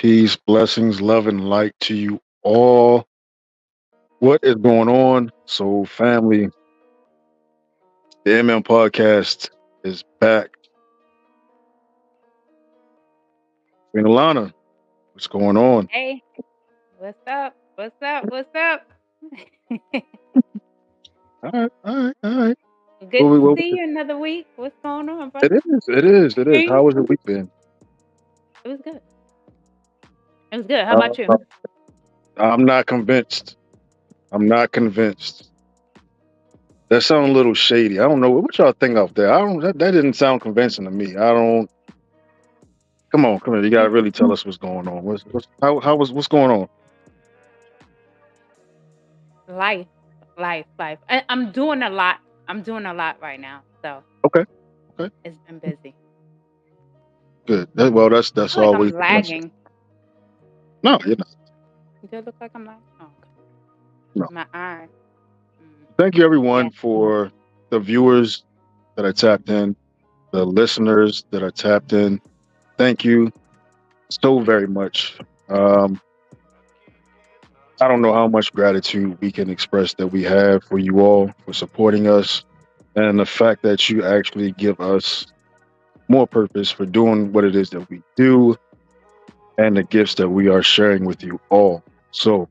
Peace, blessings, love, and light to you all. What is going on? So, family, the MM podcast is back. Queen Alana, what's going on? Hey, what's up? What's up? What's up? All right, all right, all right. Good to see you another week. What's going on, It brother? is, it is, it is. Hey. How was your week been? It was good. It was good. How Uh, about you? I'm not convinced. I'm not convinced. That sounds a little shady. I don't know what y'all think out there. I don't. That didn't sound convincing to me. I don't. Come on, come on. You gotta Mm, really tell us what's going on. What's going on? Life, life. I'm doing a lot. I'm doing a lot right now, so Okay, okay, it's been busy. good. Well, I that's feel like always I'm a blessing. lagging. No, you're not. Do it look like I'm lagging? Oh, okay. No. My eye. Mm, Thank you, yeah. everyone, for the viewers that are tapped in, the listeners that are tapped in. Thank you so very much. Um, I don't know how much gratitude we can express that we have for you all for supporting us and the fact that you actually give us more purpose for doing what it is that we do and the gifts that we are sharing with you all. So,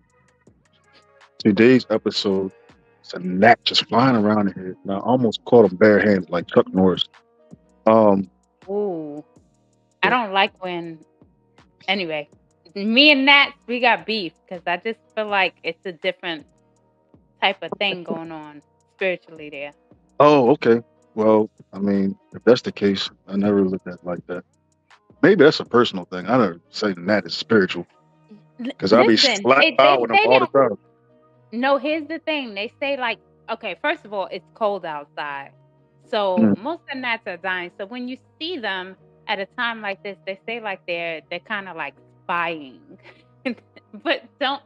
today's episode, it's a gnat just flying around here. Now, I almost caught him barehanded like Chuck Norris. Um, Ooh, I yeah. don't like when. Anyway, me and Nats, we got beef because I just feel like it's a different type of thing going on spiritually there. Oh, okay. Well, I mean, if that's the case, I never looked at it like that. Maybe that's a personal thing. I never say that is spiritual because I be Listen, flat they out with them say all the that. time. No, here's the thing. They say like, okay, first of all, it's cold outside, so Mm. most of the gnats are dying. So when you see them at a time like this, they say like they're kind of like spying. But don't.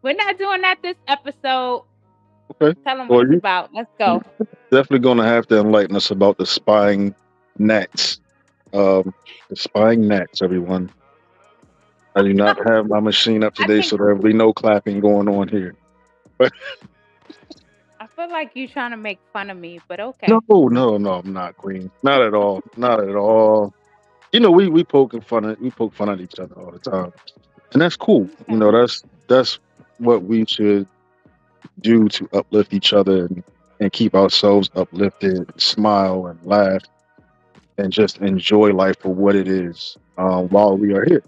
We're not doing that this episode. Okay. Tell them what Well, it's you about. Let's go. definitely going to have to enlighten us about the spying gnats. Um, the spying gnats, everyone. I do not have my machine up I today, think so there will be no clapping going on here. But I feel like you trying to make fun of me, but no, okay. no, I'm not, Queen. Not at all. Not at all. You know, we poke fun at each other all the time, and that's cool. You Okay. know, that's what we should do to uplift each other and keep ourselves uplifted, smile and laugh, and just enjoy life for what it is while we are here.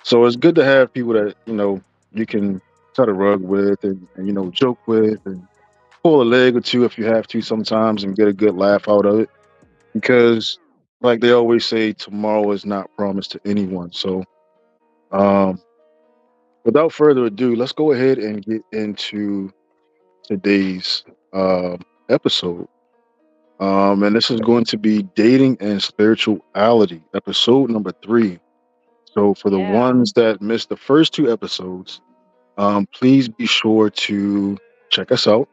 So it's good to have people that you can cut a rug with and joke with and pull a leg or two if you have to sometimes and get a good laugh out of it because like they always say, tomorrow is not promised to anyone. So um, without further ado, let's go ahead and get into today's uh, episode. And this is going to be dating and spirituality, episode number 3. So for the Yeah. ones that missed the first 2 episodes, please be sure to check us out.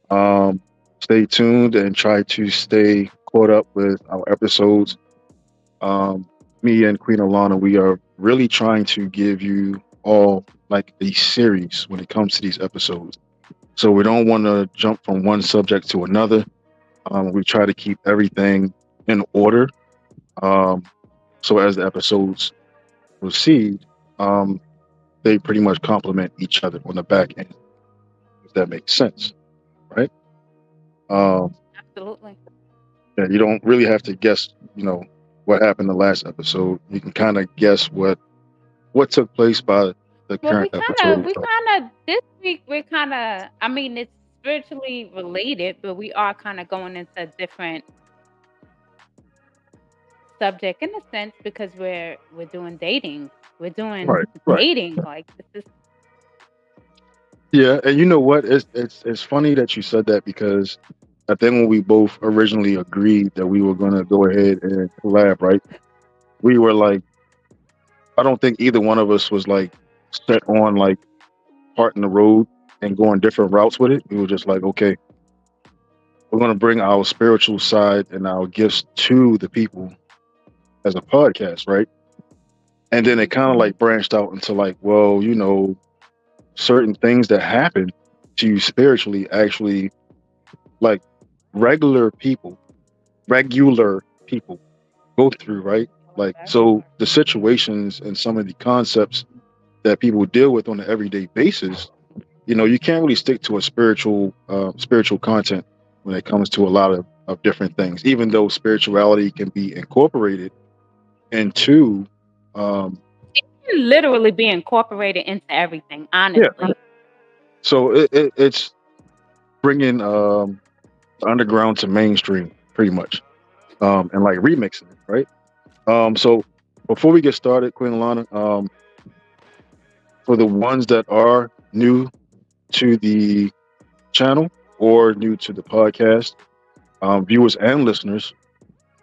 Um, Stay tuned and try to stay caught up with our episodes. Um, Me and Queen Alana, we are really trying to give you all like a series when it comes to these episodes. So we don't want to jump from one subject to another. We try to keep everything in order. Um, so as the episodes proceed, um, they pretty much complement each other on the back end, if that makes sense, right? Um, Absolutely. yeah, you don't really have to guess, what happened the last episode. You can kind of guess what took place by the Well, current episode. we kind of this week we're kind of. I mean, it's spiritually related, but we are kind of going into a different subject in a sense because we're doing dating. We're doing Right, right. dating. Like this is. Yeah, and you know what? It's funny that you said that because I think when we both originally agreed that we were going to go ahead and collab, right? We were like, I don't think either one of us was like set on like parting the road and going different routes with it. We were just like, okay, we're going to bring our spiritual side and our gifts to the people as a podcast, right? And then it Mm. kind of like branched out into like, well, certain things that happen to you spiritually actually, like, regular people, regular people go through, right? Like, so the situations and some of the concepts that people deal with on an everyday basis, you can't really stick to a spiritual content when it comes to a lot of different things, even though spirituality can be incorporated into, um, Can literally be incorporated into everything, yeah. honestly. So it's bringing underground to mainstream pretty much, and like remixing it, right? So before we get started, Queen Alana, for the ones that are new to the channel or new to the podcast, viewers and listeners,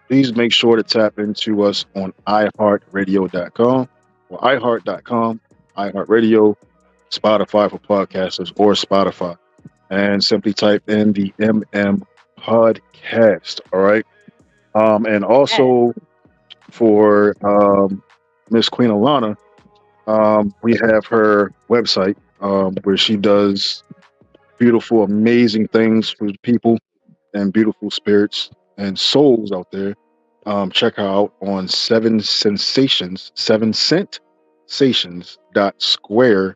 please make sure to tap into us on iHeartRadio.com or iHeart.com, iHeartRadio, Spotify for podcasters, or Spotify, and simply type in the MM Podcast. All right. And Yes. also for Miss Queen Alana, we have her website where she does beautiful, amazing things for people and beautiful spirits and souls out there. Check her out on seven sensations dot square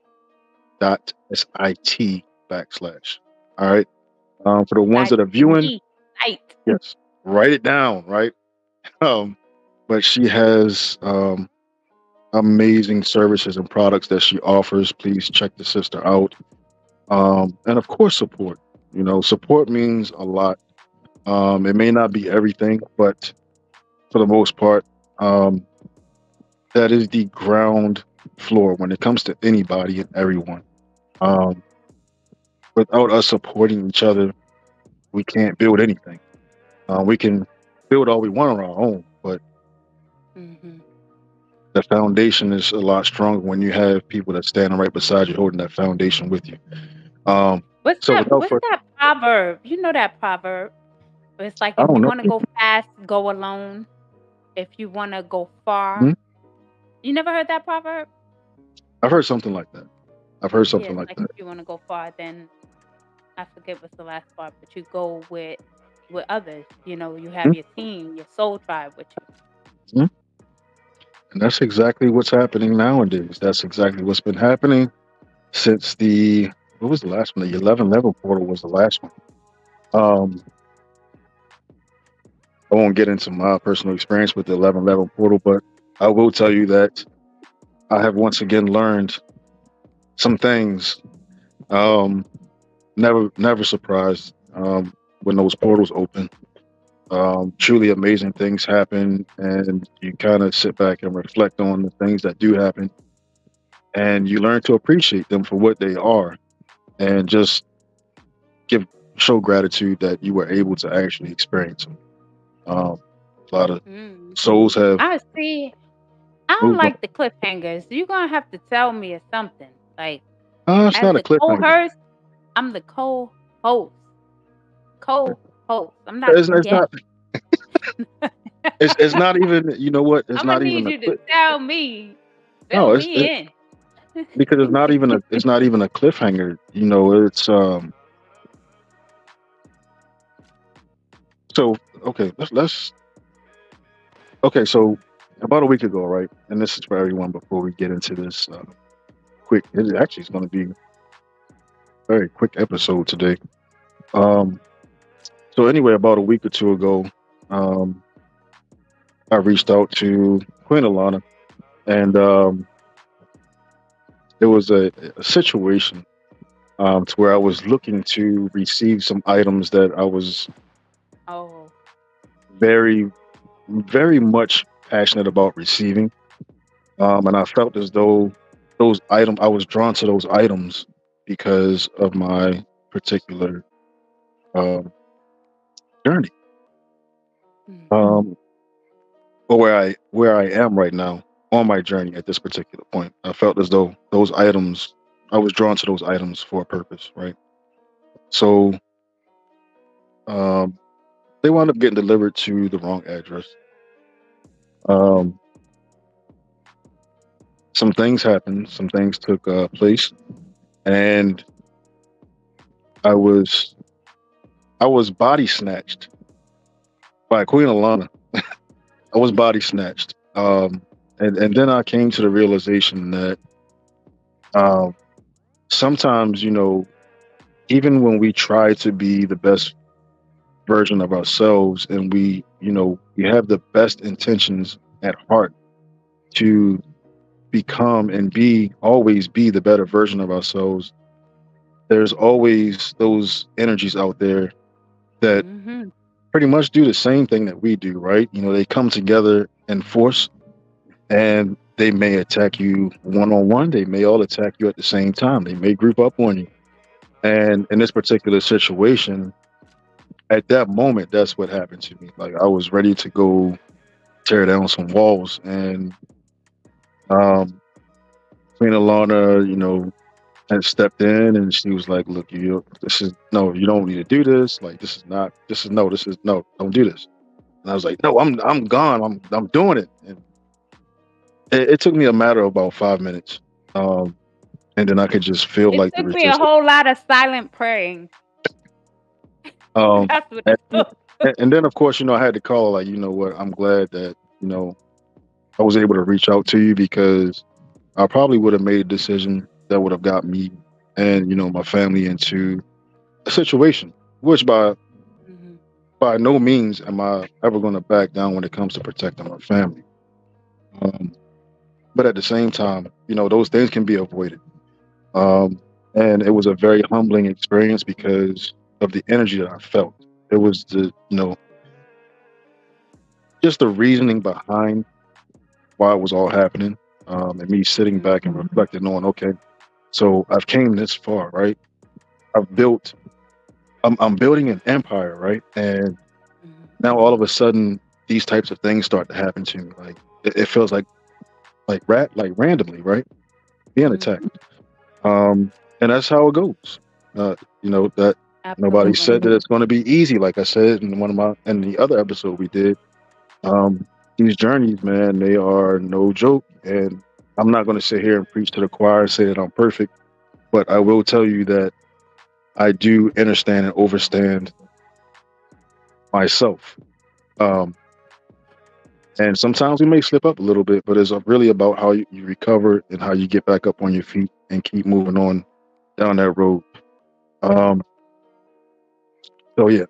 dot sit backslash. All right. For the ones that are viewing, Site. yes, write it down, right? Um, but she has amazing services and products that she offers. Please check the sister out. And of course, support. Support means a lot. It may not be everything, but for the most part, um, that is the ground floor when it comes to anybody and everyone. Um, Without us supporting each other, we can't build anything. We can build all we want on our own, but Mm-hmm. the foundation is a lot stronger when you have people that standing right beside you, holding that foundation with you. Um, What's so that? without What's further, that proverb? You know that proverb? It's like I if don't you know. want to go fast, go alone. If you want to go far, Mhm. you never heard that proverb? I've heard something like that. I've heard Yeah, something it's like like that. if you want to go far, then I forget what's the last part, but you go with others. You have Mhm. your team, your soul tribe with you. Mhm. And that's exactly what's happening nowadays. That's exactly what's been happening since what was the last one? The 1111 portal was the last one. Um, I won't get into my personal experience with the 1111 portal, but I will tell you that I have once again learned some things. Um, never surprised when those portals open. Truly amazing things happen, and you kind of sit back and reflect on the things that do happen, and you learn to appreciate them for what they are, and just give show gratitude that you were able to actually experience them. Um, a lot of Mm. souls have I see. I don't moved on. like the cliffhangers. You're gonna have to tell me or something. Like It's as not a the cliffhanger. co-host, I'm the co-host. Co-host. I'm not It's, the it's guest. not. It's not even. You know what? It's I'm gonna not even need a you to cliff. tell me, fill No, it's me in. because it's not even a. It's not even a cliffhanger. It's So okay, let's okay. So about a week ago, right? And this is for everyone before we get into this quick. It actually is going to be a very quick episode today. Um, so anyway, about a week or two ago, um, I reached out to Queen Alana, and there was a situation to where I was looking to receive some items that I was Oh. very, very much passionate about receiving. And I felt as though I was drawn to those items because of my particular um, journey, Mhm. um, or where I am right now on my journey at this particular point. I felt as though I was drawn to those items for a purpose, right? So um, they wound up getting delivered to the wrong address. Um, some things happened, some things took place, and I was I was body snatched by Queen Alana. I was body snatched, and then I came to the realization that um, sometimes, even when we try to be the best version of ourselves, and we have the best intentions at heart to become and be always be the better version of ourselves, there's always those energies out there that Mm-hmm. pretty much do the same thing that we do, right? They come together in force, and they may attack you one on one. They may all attack you at the same time. They may group up on you. And in this particular situation, at that moment, that's what happened to me. Like, I was ready to go tear down some walls, and um, Queen Alana, had stepped in, and she was like, "Look, this is no, you don't need to do this. Like, this is not, this is no, this is no, don't do this." And I was like, "No, I'm gone. I'm doing it." And it took me a matter of about 5 minutes, and then I could just feel It like the took me a resistance. whole lot of silent praying. Um, That's what it and, took. and then of course, I had to call her, like, you know what, I'm glad that I was able to reach out to you, because I probably would have made a decision that would have got me and my family into a situation, which Mhm. by no means am I ever going to back down when it comes to protecting my family. Um, but at the same time, those things can be avoided. Um, and it was a very humbling experience because of the energy that I felt. It was just the reasoning behind why it was all happening, and me sitting back and reflecting on, okay, so I've came this far, right? I've built, I'm building an empire, right? And Mhm. now all of a sudden, these types of things start to happen to me. Like, it feels like randomly, right? Being Mhm. attacked. And that's how it goes. That nobody Absolutely. said that it's going to be easy. Like I said in the other episode we did, um, these journeys, man, they are no joke. And I'm not going to sit here and preach to the choir and say that I'm perfect, but I will tell you that I do understand and overstand myself. Um, and sometimes we may slip up a little bit, but it's really about how you recover and how you get back up on your feet and keep moving on down that road. Um, so yeah,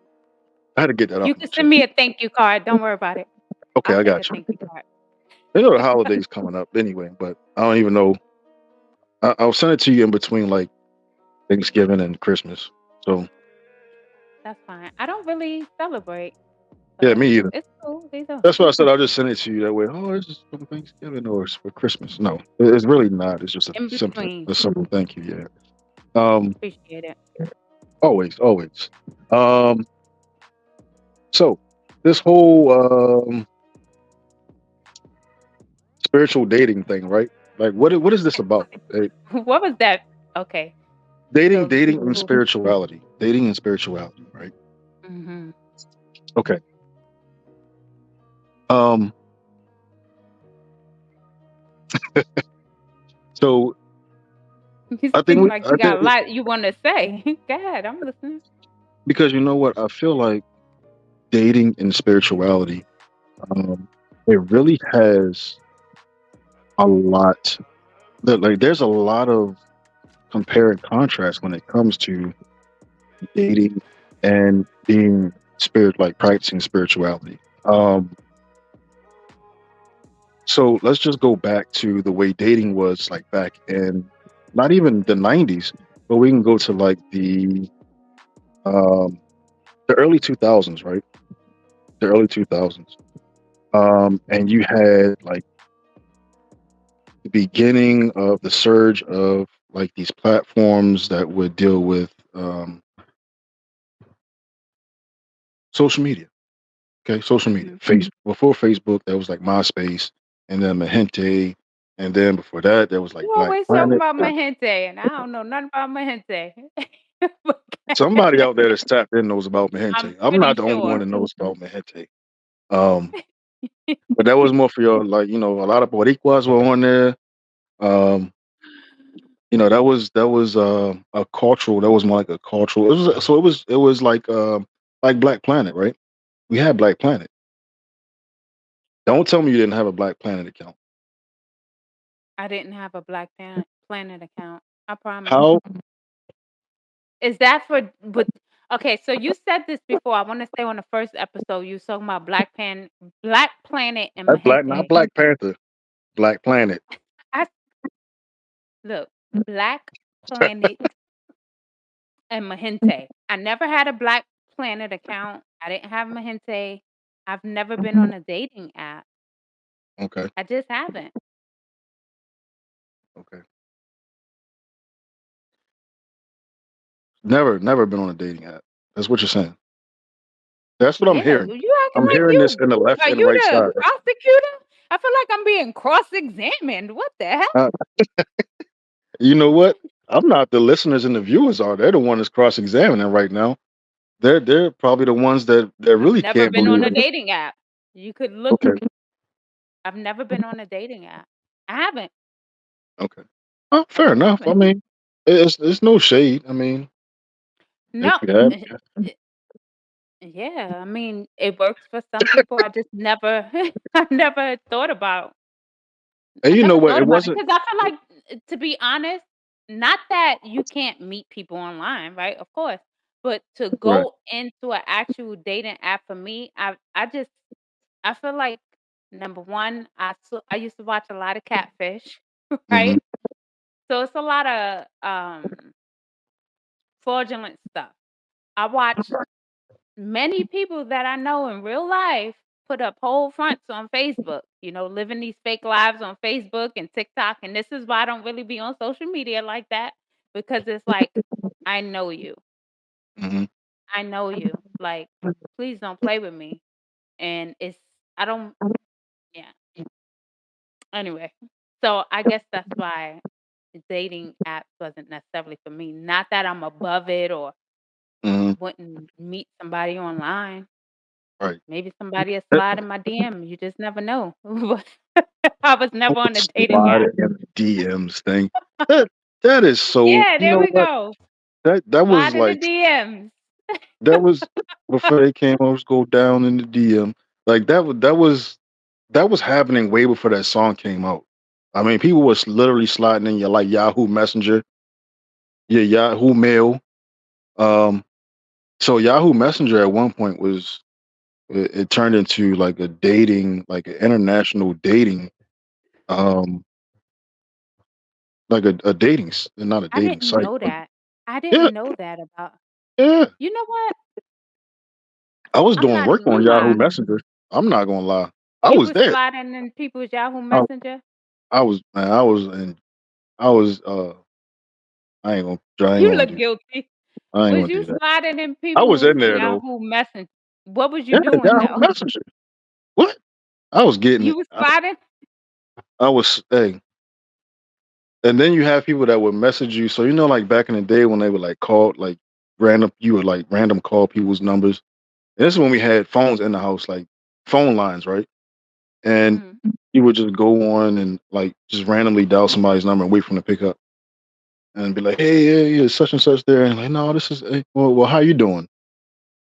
I had to get that You off my can send chest. me a thank you card. Don't worry about it. Okay, I'll I send a got you. thank you card. They know the holidays coming up anyway, but I don't even know. I'll send it to you in between like Thanksgiving and Christmas. So That's fine. I don't really celebrate, yeah, so me either. it's cool. Either. That's why I said I'll just send it to you that way. Oh, it's just for Thanksgiving or it's for Christmas. No, it's really not. It's just In between. a simple thank you. Yeah. Um, Appreciate it. always, always. Um, so this whole spiritual dating thing, right? Like, what is this about? What was that? Okay. Dating, So the dating, people and who. spirituality. Dating and spirituality, right? Hmm. Okay. Um, so You I think seem we, like I you think got a lot you want to say. Go ahead. I'm listening. because you know what, I feel like dating and spirituality, it really has a lot. Like, there's a lot of compare and contrast when it comes to dating and being like practicing spirituality. So let's just go back to the way dating was like back in not even the 90s, but we can go to like um, the early 2000s, right? The early 2000s. And you had like the beginning of the surge of like these platforms that would deal with social media. Okay, social media. Hmm. Before Facebook, there was like MySpace, and then Mahente, and then before that, there was like You Black always talking Planet. about Mahente, and I don't know nothing about Mahente. Somebody out there that's tapped in knows about I'm Mahente. I'm pretty not the only one sure. that knows about Mahente. Um, but that was more for your, like, a lot of Boricuas were on there. Um, that was a cultural. That was more like a cultural. It was like Black Planet, right? We had Black Planet. Don't tell me you didn't have a Black Planet account. I didn't have a Planet account. I promise. How? Is that for but okay, so you said this before. I want to say on the first episode you was talking about Black Planet and That Black, not Mahente. Black Panther, Black Planet. I look, Black Planet and Mahente. I never had a Black Planet account. I didn't have Mahente. I've never been on a dating app. Okay, I just haven't. okay. Never been on a dating app. That's what you're saying. That's what I'm Yeah, hearing. well, you acting I'm like hearing this you in the left are and you right the side. prosecutor? I feel like I'm being cross-examined. What the hell? Uh, you know what? I'm not. The listeners and the viewers are. They're the one that's cross-examining right now. They're probably the ones that I've really never can't been on believe a it. dating app. You could look Okay, I've never been on a dating app. I haven't. okay. Oh, I fair just enough. I haven't. mean, it's no shade. I mean, if No. you have, eh, yeah, I mean, it works for some people. I just never I never thought about and I you know never what? thought It about it wasn't because I feel like, to be honest, not that you can't meet people online, right? Of course. But to right. go into an actual dating app for me, I feel like number one, I used to watch a lot of Catfish, Hmm. right? So it's a lot of fraudulent stuff. I watched many people that I know in real life put up whole fronts on Facebook, living these fake lives on Facebook and TikTok. And this is why I don't really be on social media like that because it's like, I know you. Hmm. I know you. Like, please don't play with me. And I don't, yeah. Anyway, so I guess that's why dating apps wasn't necessarily for me. Not that I'm above it or Hmm. wouldn't meet somebody online. Right. Maybe somebody will That slide in my DM, you just never know. But I was never whole on a dating slide app. in the DMs thing. That that is so. Yeah, You there know we what? go. That was Slide in the like DMs. that was before they came over. Go down in the DM. Like that was happening way before that song came out. I mean, people was literally sliding in your like Yahoo Messenger, your Yahoo Mail. Um, so Yahoo Messenger at one point it turned into like a dating, like an international dating, um, like a not a I dating didn't site, know but that. I yeah, didn't know that about yeah. You know what? I was I'm doing not work even on gonna Yahoo lie. Messenger. I'm not gonna lie. I You was was there. sliding in people's Yahoo I, Messenger? I was man. I was and I was. I ain't You gonna look do. guilty. I ain't Was gonna you do that. sliding in I was people's in there though. Yahoo Messenger? What was you Yeah, doing Yahoo though? Messenger. What? I was getting. You was sliding? I was. Hey, and then you have people that would message you. So like back in the day when they would like call like random, you would like random call people's numbers. And this is when we had phones in the house, like phone lines, right? And Mhm. you would just go on and like just randomly dial somebody's number and wait for them to pick up and be like, "Hey, yeah, yeah, such and such there," and like, "No, this is hey, well, how you doing?"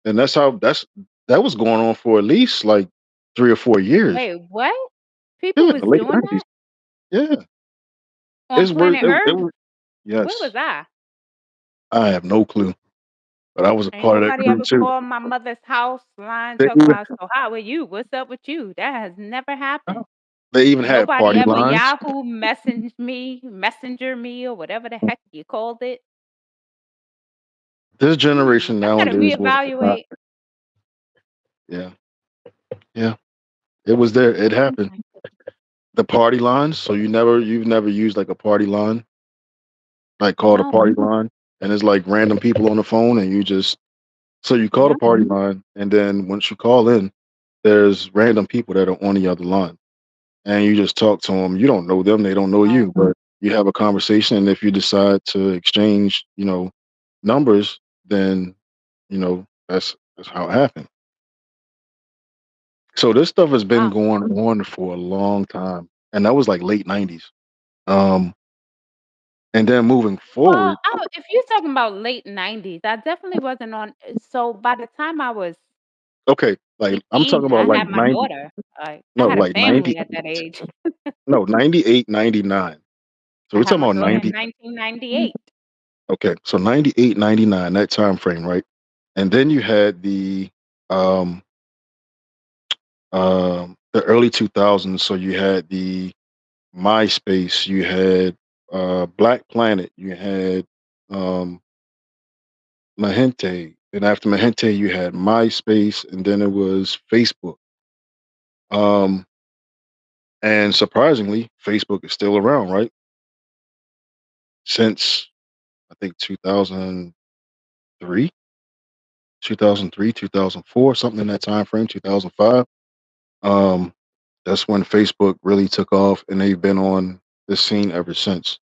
And that was going on for at least like 3 or 4 years. Wait, what? People Yeah, in was the late doing '90s. that Yeah, on it's where Planet it Earth? was. Where was Yes, I? I have no clue, but I was a Ain't part of that nobody group ever too. called my mother's house line They talking even about, "So how are you? What's up with you?" That has never happened. they even had Nobody party ever lines. Messenger me, or whatever the heck you called it. This generation I gotta nowadays will not. reevaluate. Yeah, yeah, it was there. It happened. Okay. The party lines. So you've never used like a party line, like called a No. party line, and it's like random people on the phone, and you just so you call the No. party line, and then once you call in, there's random people that are on the other line, and you just talk to them. You don't know them, they don't know Oh, you, but you have a conversation, and if you decide to exchange, numbers, then that's how it happened. So this stuff has been wow. going on for a long time, and that was like late '90s. Um, and then moving Well, forward, if you're talking about late '90s, I definitely wasn't on so by the time I was okay, like I'm 18, talking about I like had my 90, daughter. I no, had a like 90, family at that age. no, 98, 99. So I we're had talking my about daughter in 90. 1998. Okay, so 98, 99, that time frame, right? And then you had um the early 2000s. So you had the MySpace, you had Black Planet, you had um Mahente, and after Mahente you had MySpace, and then it was Facebook. Um, and surprisingly, Facebook is still around, right? Since I think 2003, 2003, 2004, something in that time frame, 2005. Um, that's when Facebook really took off, and they've been on the scene ever since.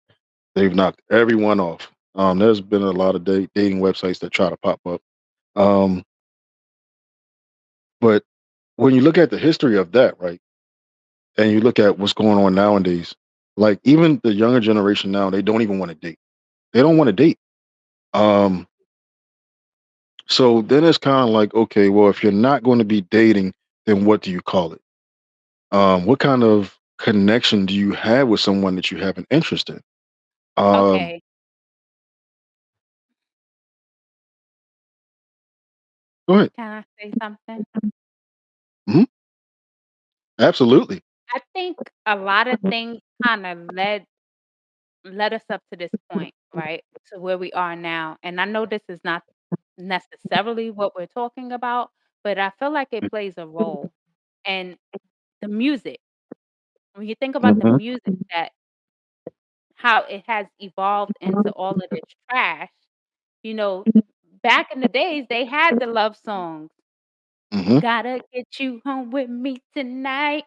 They've knocked everyone off. There's been a lot of dating websites that try to pop up. Um, but when you look at the history of that, right, and you look at what's going on nowadays, like even the younger generation now, they don't even want to date. They don't want to date. Um, so then it's kind of like, okay, well, if you're not going to be dating, then what do you call it? What kind of connection do you have with someone that you have an interest in? Um, Okay, Go ahead. can I say something? Mhm. Absolutely. I think a lot of things kinda led us up to this point, right? To where we are now, and I know this is not necessarily what we're talking about, but I feel like it plays a role. And the music, when you think about the Mhm. music that how it has evolved into all of this trash, you know, back in the days, they had the love songs. Mhm. "Gotta get you home with me tonight."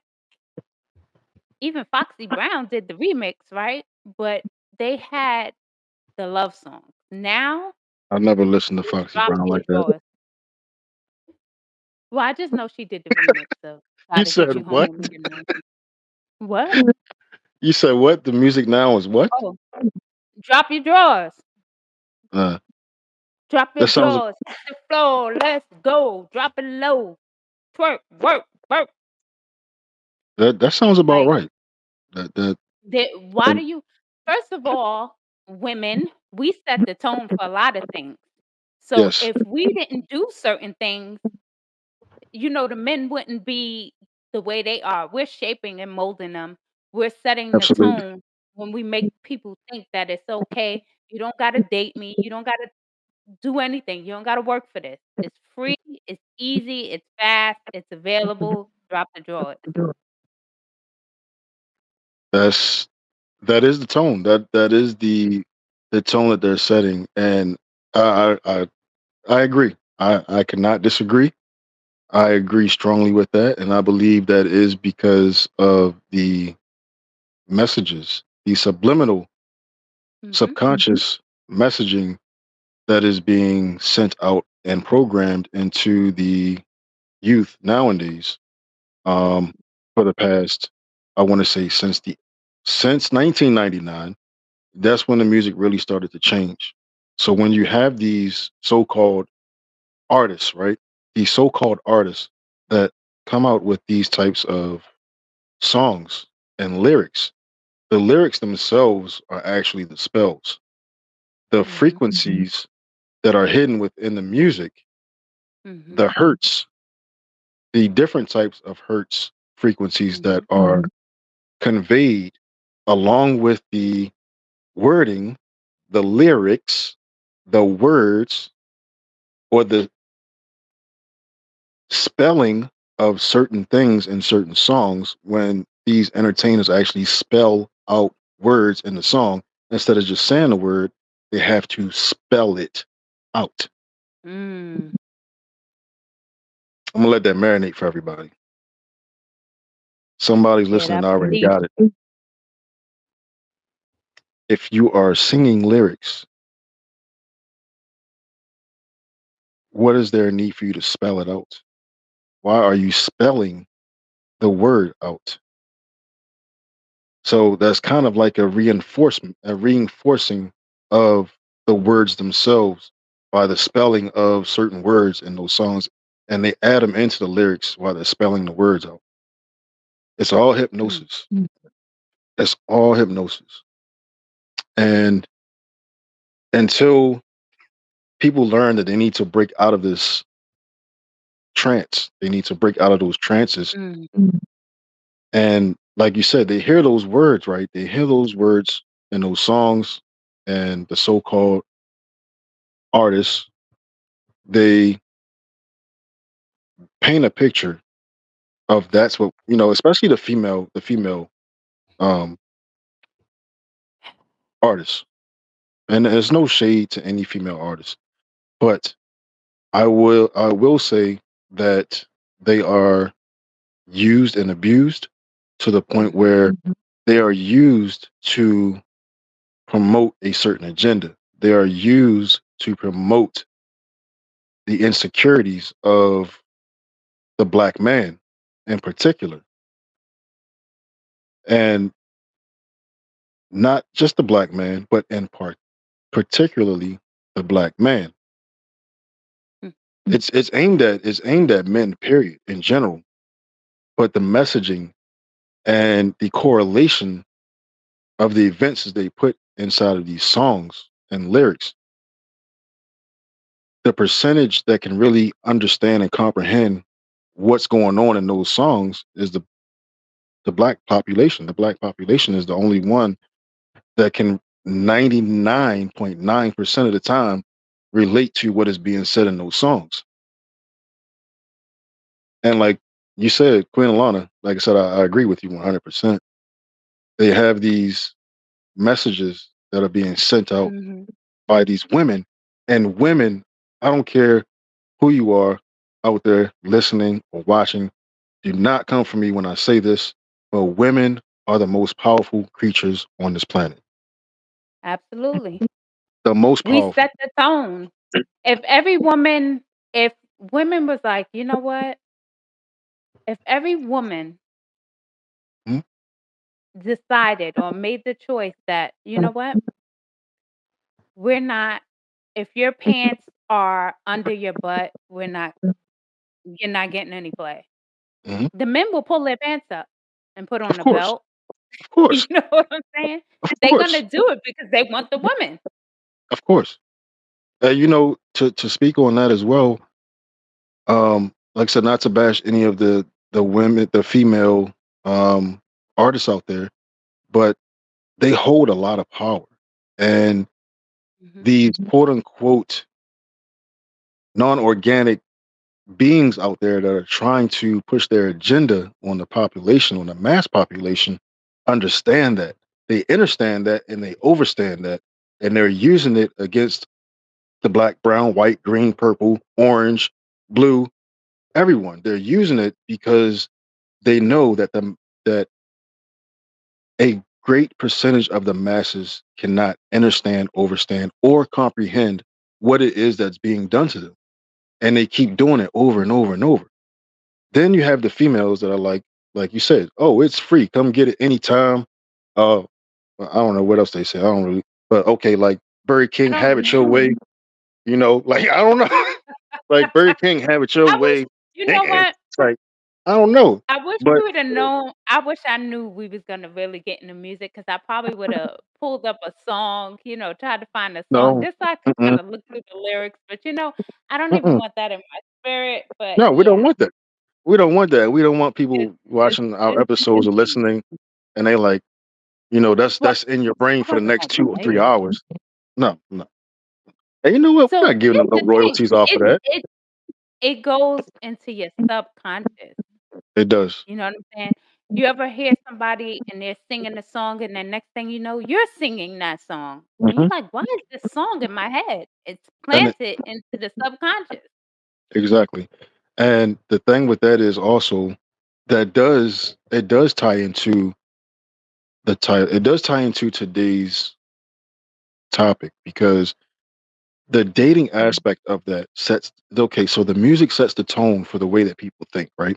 Even Foxy Brown did the remix, right? But they had the love songs. Now, I never listened to it's Foxy drop Brown your like that. drawers. Well, I just know she did the remix of You "Gotta Get said You Home what? with Me Tonight." What? You said what? The music now is what? Oh, "Drop Your Drawers." Uh, Drop your that sounds drawers to the floor, let's go. Drop it low. Twerk, work, work. that sounds about Like, right. That why do and you first of all, women, we set the tone for a lot of things. So yes, if we didn't do certain things, the men wouldn't be the way they are. We're shaping and molding them. We're setting the absolutely. tone when we make people think that it's okay. You don't gotta date me. You don't gotta do anything. You don't gotta work for this. It's free, it's easy, it's fast, it's available. Drop the drawers. That's that is the tone. That is the tone that they're setting, and I agree. I cannot disagree. I agree strongly with that, and I believe that is because of the messages, the subliminal, Mhm, subconscious messaging that is being sent out and programmed into the youth nowadays. Um, for the past, I want to say since 1999, that's when the music really started to change. So when you have these so-called artists, right? These so-called artists that come out with these types of songs and lyrics, the lyrics themselves are actually the spells. The mhm, frequencies that are hidden within the music, mhm, the hertz, the different types of hertz frequencies that mhm, are conveyed along with the wording, the lyrics, the words, or the spelling of certain things in certain songs when these entertainers actually spell out words in the song instead of just saying the word, they have to spell it out. mm. I'm gonna let that marinate for everybody. Somebody's Yeah, listening that was already deep. got it. If you are singing lyrics, what is there a need for you to spell it out? Why are you spelling the word out? So that's kind of like a reinforcing of the words themselves by the spelling of certain words in those songs, and they add them into the lyrics while they're spelling the words out. It's all Mm. hypnosis. It's all hypnosis. And until people learn that they need to break out of this trance, they need to break out of those trances. Mm. And like you said, they hear those words, right? They hear those words in those songs, and the so-called artists, they paint a picture of that's what especially the female um artists. And there's no shade to any female artist, but I will say that they are used and abused to the point Mhm. where they are used to promote a certain agenda. They are used to promote the insecurities of the black man in particular, and not just the black man, but in part, particularly the black man. Mm. It's aimed at men, period, in general. But the messaging and the correlation of the events that they put inside of these songs and lyrics, the percentage that can really understand and comprehend what's going on in those songs is the black population. The black population is the only one that can 99.9% of the time relate to what is being said in those songs. And like you said, Queen Alana, like I said, I agree with you 100%. They have these messages that are being sent out Mhm. by these women. And women, I don't care who you are out there listening or watching, do not come for me when I say this, but women are the most powerful creatures on this planet. Absolutely. The most We powerful. set the tone. If every woman if women was like, "You know what? If every woman Mhm. decided or made the choice that, you know what? We're not if your pants are under your butt, you're not getting any play." Mhm. The men will pull their pants up and put Of on a course. belt. Of You course. know what I'm saying? Of They're gonna course. do it because they want the woman. Of course. To speak on that as well, like I said, not to bash any of the women, the female artists out there, but they hold a lot of power. And Mhm. these quote unquote non-organic beings out there that are trying to push their agenda on the population, on the mass population, understand that. They understand that and they overstand that. And they're using it against the black, brown, white, green, purple, orange, blue, everyone. They're using it because they know that a great percentage of the masses cannot understand, overstand, or comprehend what it is that's being done to them. And they keep doing it over and over and over. Then you have the females that are like you said, oh, it's free. Come get it anytime. Uh, I don't know what else they say. I don't really, but okay, like Burger I King, don't have it your remember. way. Like I don't know, like Burger King, have it your I wish way. you know what? It's like I don't know, I wish but we would have known I wish I knew we was gonna really get into music because I probably woulda pulled up a song, tried to find a song no, just so I could mm-mm, kinda look through the lyrics, but, I don't even mm-mm. want that in my spirit, but No, we don't yeah, want that. We don't want that. We don't want it's people it's watching our it's episodes or deep. listening, and they like, Well, that's in your brain I for the wasn't next gonna two or play three it. hours. No, no. And you know what? We're So, not giving them here's no the thing, royalties off of that. it goes into your subconscious. It does. You know what I'm saying? You ever hear somebody and they're singing a song and then next thing you know, you're singing that song. And you're Hmm. like, "Why is this song in my head?" It's And planted into the subconscious. exactly. And the thing with that is also that does it does tie into it does tie into today's topic because the dating aspect of that sets okay, so the music sets the tone for the way that people think, right?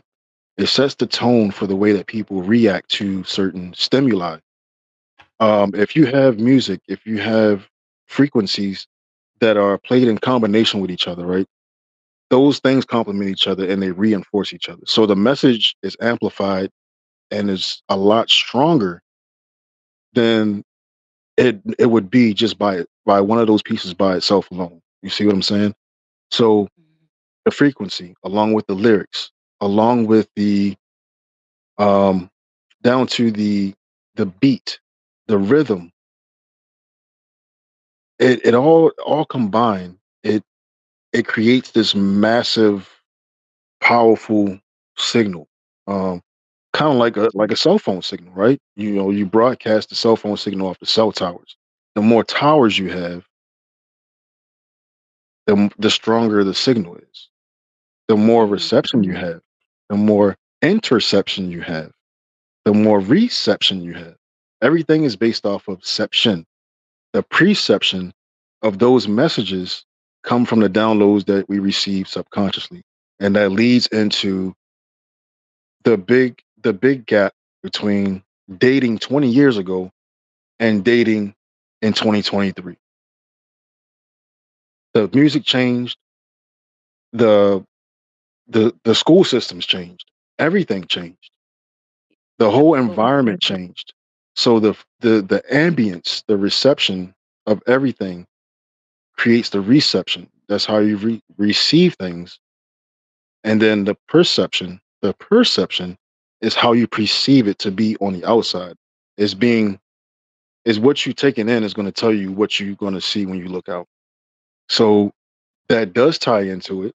It sets the tone for the way that people react to certain stimuli. If you have music, if you have frequencies that are played in combination with each other, right? Those things complement each other and they reinforce each other. So the message is amplified and is a lot stronger than it would be just by one of those pieces by itself alone. You see what I'm saying? So Mhm. the frequency, along with the lyrics, along with the um down to the beat, the rhythm, it all combined, it creates this massive, powerful signal. Um kind of like a cell phone signal, right? You know, you broadcast the cell phone signal off the cell towers. The more towers you have, the stronger the signal is. The more Mhm. reception you have, the more interception you have, the more reception you have. Everything is based off of ception. The preception of those messages come from the downloads that we receive subconsciously. And that leads into the big gap between dating 20 years ago and dating in 2023. The music changed, the the school systems changed, everything changed, the whole Absolutely. environment changed. So the ambience, the reception of everything creates the reception. That's how you receive things. And then the perception is how you perceive it to be on the outside. Is being is what you taking in is going to tell you what you're going to see when you look out. So that does tie into it.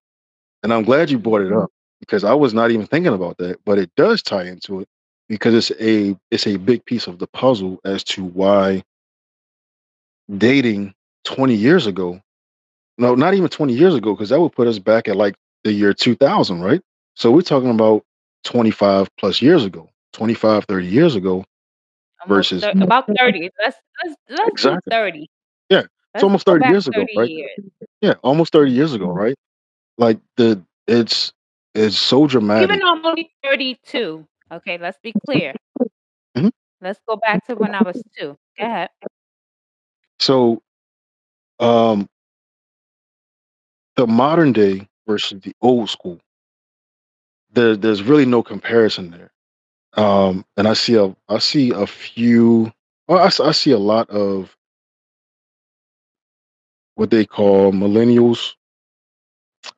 And I'm glad you brought it Mhm. up because I was not even thinking about that, but it does tie into it because it's a big piece of the puzzle as to why dating 20 years ago, no, not even 20 years ago, because that would put us back at like the year 2000, right? So we're talking about 25 plus years ago, 25, 30 years ago Almost versus about 30. Let's do exactly. 30. Yeah. It's Let's almost go 30 back years ago, 30 right? years. Yeah, almost 30 years ago, Mhm. right? Like it's so dramatic. Even I'm only 32. Okay, let's be clear. Mhm. Let's go back to when I was 2. Go ahead. So um the modern day versus the old school, there's really no comparison there. And I see a few, well, I see a lot of what they call millennials.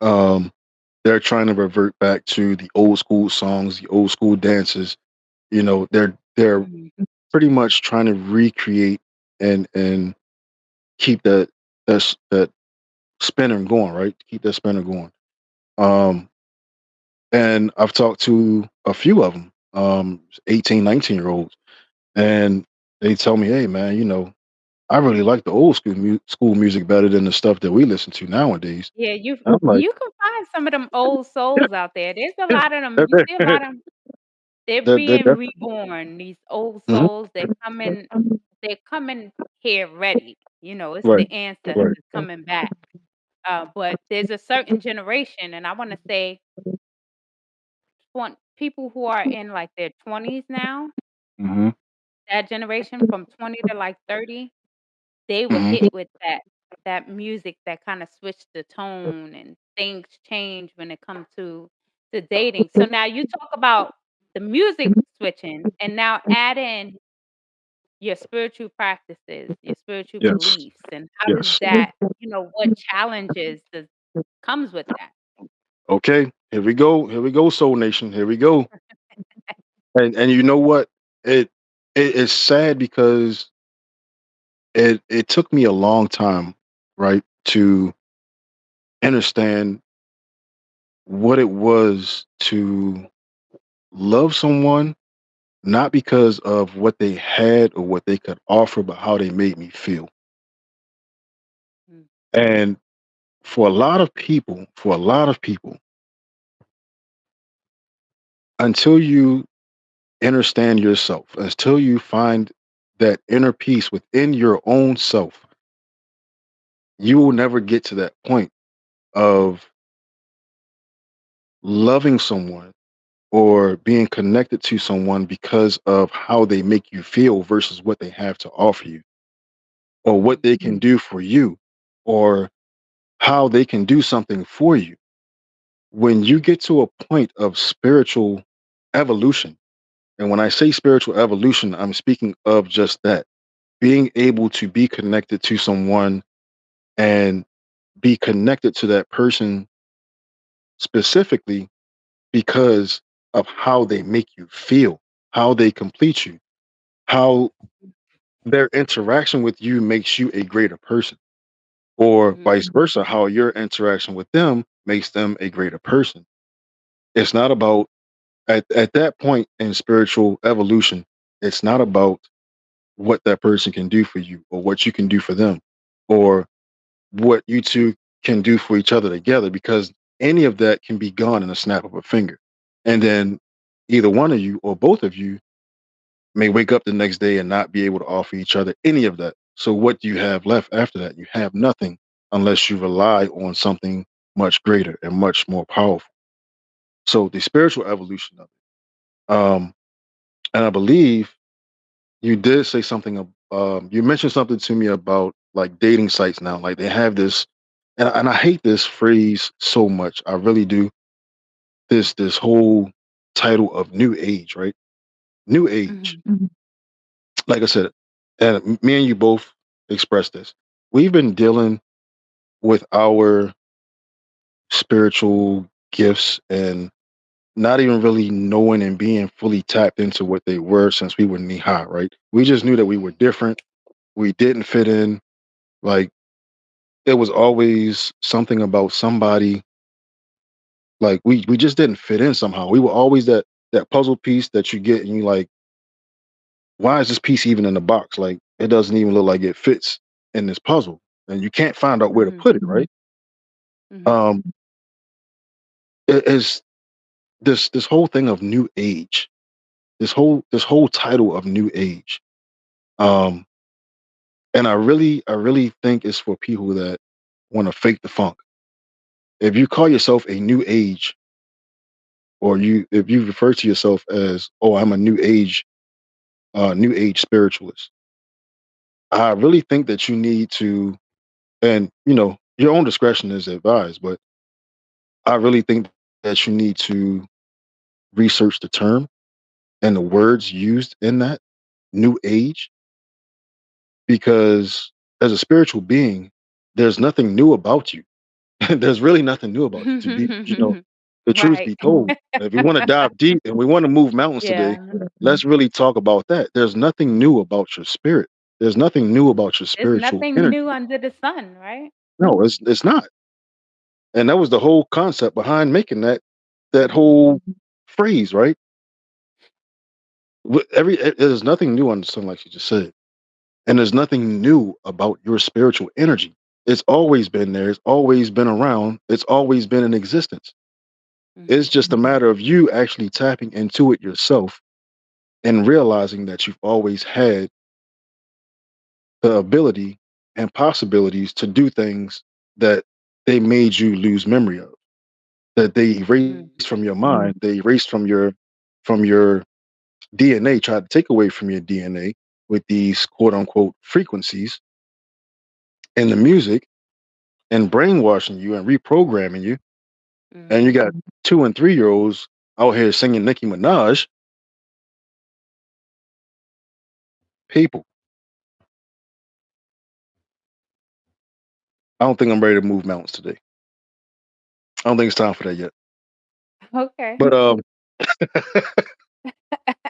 Um, they're trying to revert back to the old school songs, the old school dances. You know, they're Mhm. pretty much trying to recreate and keep that spinner going, right? Keep that spinner going. Um, and I've talked to a few of them, 18, 19-year olds, and they tell me, "Hey, man, I really like the old school music better than the stuff that we listen to nowadays." Yeah, you I'm like, you can find some of them old "Yeah, souls out there. There's a yeah, lot of them. that, You see a that, lot of 'em, they're that being definitely." reborn, these old Mhm. souls, they're coming here ready. It's Right, the right. ancestors coming back. But there's a certain generation, and I wanna say people who are in, like, their 20s now, Hmm. that generation from 20 to, like, 30, they were Hmm. hit with that music that kinda switched the tone, and things change when it comes to dating. So now you talk about the music switching, and now add in your spiritual practices, your spiritual Yes, beliefs, and how does yes. that what challenges comes with that? Okay, here we go, Soul Nation, here we go. And you know what? It it is sad because it took me a long time, right, to understand what it was to love someone not because of what they had or what they could offer, but how they made me feel. Mm, And for a lot of people, until you understand yourself, until you find that inner peace within your own self, you will never get to that point of loving someone or being connected to someone because of how they make you feel versus what they have to offer you, or what Mhm. they can do for you, or how they can do something for you. When you get to a point of spiritual evolution, and when I say spiritual evolution, I'm speaking of just that, being able to be connected to someone and be connected to that person specifically because of how they make you feel, how they complete you, how their interaction with you makes you a greater person, or Mhm. vice versa, how your interaction with them makes them a greater person. It's not about, at that point in spiritual evolution, it's not about what that person can do for you or what you can do for them or what you two can do for each other together, because any of that can be gone in a snap of a finger. And then either one of you or both of you may wake up the next day and not be able to offer each other any of that. So what do you have left after that? You have nothing unless you rely on something much greater and much more powerful. So the spiritual evolution of it. And I believe you did say something. You mentioned something to me about like dating sites now. Like they have this, and I hate this phrase so much. I really do. This whole title of new age, right? New age. Mhm. Like I said, and me and you both expressed this. We've been dealing with our spiritual gifts and not even really knowing and being fully tapped into what they were since we were knee high, right? We just knew that we were different. We didn't fit in. Like it was always something about somebody. Like we just didn't fit in somehow. We were always that puzzle piece that you get and you like, why is this piece even in the box? Like it doesn't even look like it fits in this puzzle, and you can't find out where to Mhm. put it. Right? Mhm. Um, it is this whole thing of new age. This whole title of new age. Um, and I really think it's for people that want to fake the funk. If you call yourself a new age, or if you refer to yourself as, oh, I'm a new age spiritualist, I really think that you need to, and your own discretion is advised, but I really think that you need to research the term and the words used in that new age, because as a spiritual being, there's nothing new about you. There's really nothing new about you. To be, the truth Right. be told, if we want to dive deep and we want to move mountains today, Yeah. let's really talk about that. There's nothing new about your spirit. There's nothing new about your There's spiritual nothing energy. new under the sun, right? No, it's not. And that was the whole concept behind making that Mhm. whole phrase, right? There's nothing new under the sun, like you just said, and there's nothing new about your spiritual energy. It's always been there. It's always been around. It's always been in existence. It's Mhm. just a matter of you actually tapping into it yourself and realizing that you've always had the ability and possibilities to do things that they made you lose memory of, that they erased from Mhm. your mind, they erased from your DNA, tried to take away from your DNA with these quote unquote frequencies in the music and brainwashing you and reprogramming you. And you Mhm. got 2 and 3 year olds out here singing Nicki Minaj. People, I don't think I'm ready to move mountains today. I don't think it's time for that yet. Okay. But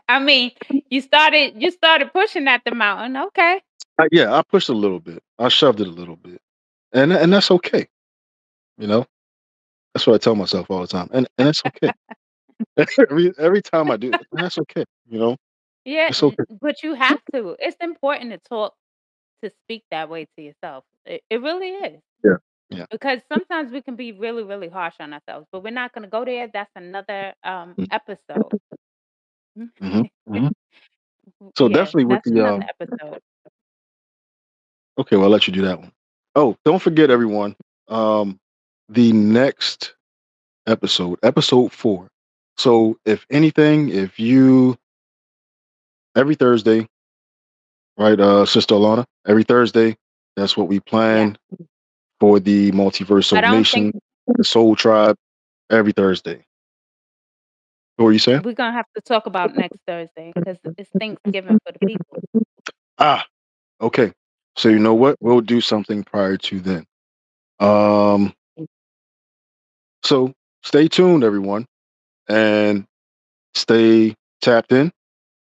I mean, you started pushing at the mountain. Okay. yeah, I pushed a little bit. I shoved it a little bit, and that's okay. You know, that's what I tell myself all the time, and it's okay. every time I do it, and that's okay. Yeah, It's okay. but you have to. It's important to talk to speak that way to yourself. It really is. Yeah, yeah. Because sometimes we can be really, really harsh on ourselves, but we're not gonna go there. That's another episode. Mm-hmm, hmm. So Yeah, definitely with that's the another episode. okay, well, I'll let you do that one. Oh, don't forget everyone. Um, the next episode 4, So if anything, if you every Thursday, right, Sister Alana, every Thursday, that's what we Yeah. plan for the Multiverse I Soul don't think Nation, the Soul Tribe, every Thursday. What were you saying? we're gonna have to talk about next Thursday because it's Thanksgiving for the people. Ah, okay. So you Yeah. know what? We'll do something prior to then. Um, so stay tuned, everyone, and stay tapped in.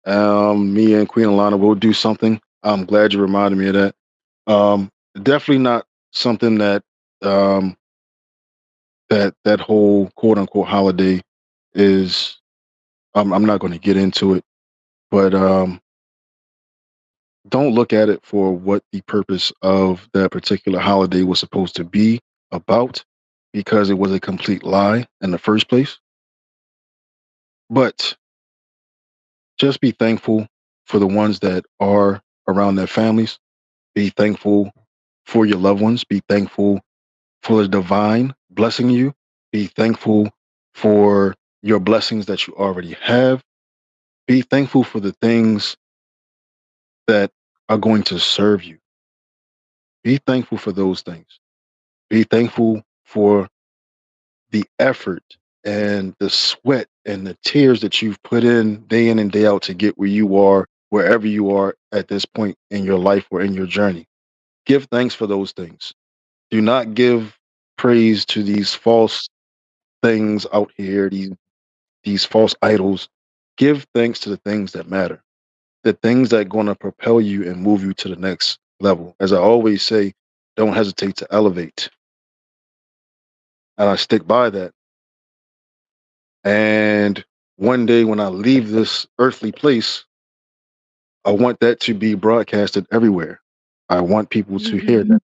Me and Queen Alana will do something. I'm glad you reminded me of that. Definitely not something that um, that whole quote unquote holiday is. I'm not going to get into it, but don't look at it for what the purpose of that particular holiday was supposed to be about, because it was a complete lie in the first place. But just be thankful for the ones that are around their families. Be thankful for your loved ones. Be thankful for the divine blessing you. Be thankful for your blessings that you already have. Be thankful for the things that are going to serve you. Be thankful for those things. Be thankful for the effort and the sweat and the tears that you've put in and day out to get where you are, wherever you are at this point in your life or in your journey. Give thanks for those things. Do not give praise to these false things out here, these false idols. Give thanks to the things that matter, the things that are going to propel you and move you to the next level. As I always say, don't hesitate to elevate. And I stick by that. And one day when I leave this earthly place, I want that to be broadcasted everywhere. I want people to hear that.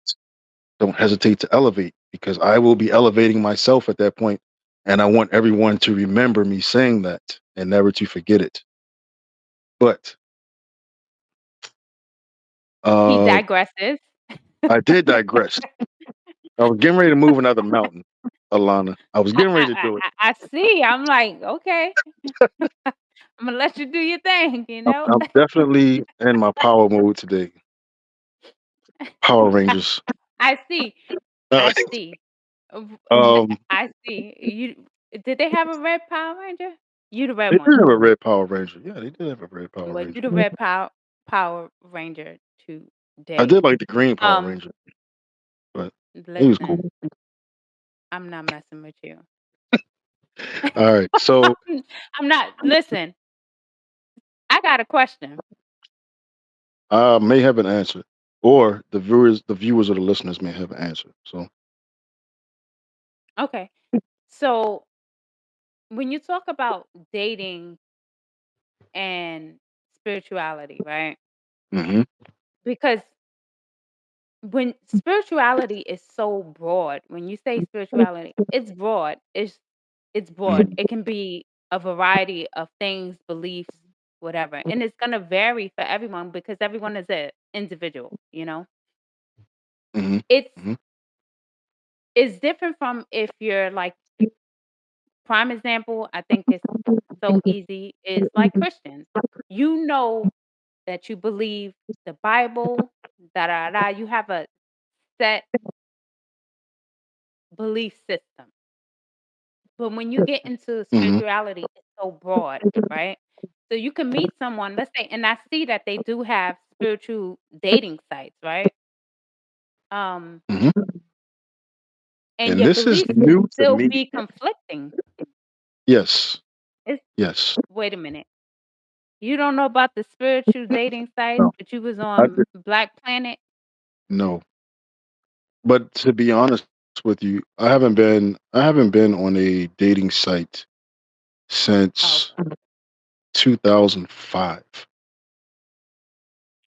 Don't hesitate to elevate, because I will be elevating myself at that point, and I want everyone to remember me saying that and never to forget it. But He uh, digresses. I did digress. I was getting ready to move another mountain, Alana. I was I getting I ready to I do it. I I see. I'm like, okay, I'm gonna let you do your thing. I'm definitely in my power mode today. Power Rangers. I see. Uh, I see. um, I see. You did they have a red Power Ranger? You the red they one. did have a red Power Ranger. Yeah, they did have a red Power Well, you Ranger. the red Power Ranger I today. did like the green Power Um, Ranger, but he was cool. listen, I'm not messing with you. All right, so I'm not. Listen, I got a question. I may have an answer, or the viewers or the listeners may have an answer. So, Okay, so when you talk about dating and spirituality, right? hmm Because when spirituality is so broad, when you say spirituality, it's broad. It's broad. hmm It can be a variety of things, beliefs, whatever. And it's gonna vary for everyone because everyone is an individual, you know? hmm It's hmm it's different from if you're like prime example, I think it's so easy, is like Christians. You know that you believe the Bible, da da da. You have a set belief system. But when you get into hmm spirituality, it's so broad, right? So you can meet someone, let's say, and I see that they do have spiritual dating sites, right? Um, hmm and And your this is beliefs can new to still me. be conflicting. Yes, It's yes. wait a minute. You don't know about the spiritual dating sites, No, but you was I on did Black Planet? no. But to be honest with you, I haven't been on a dating site Oh, since 2005.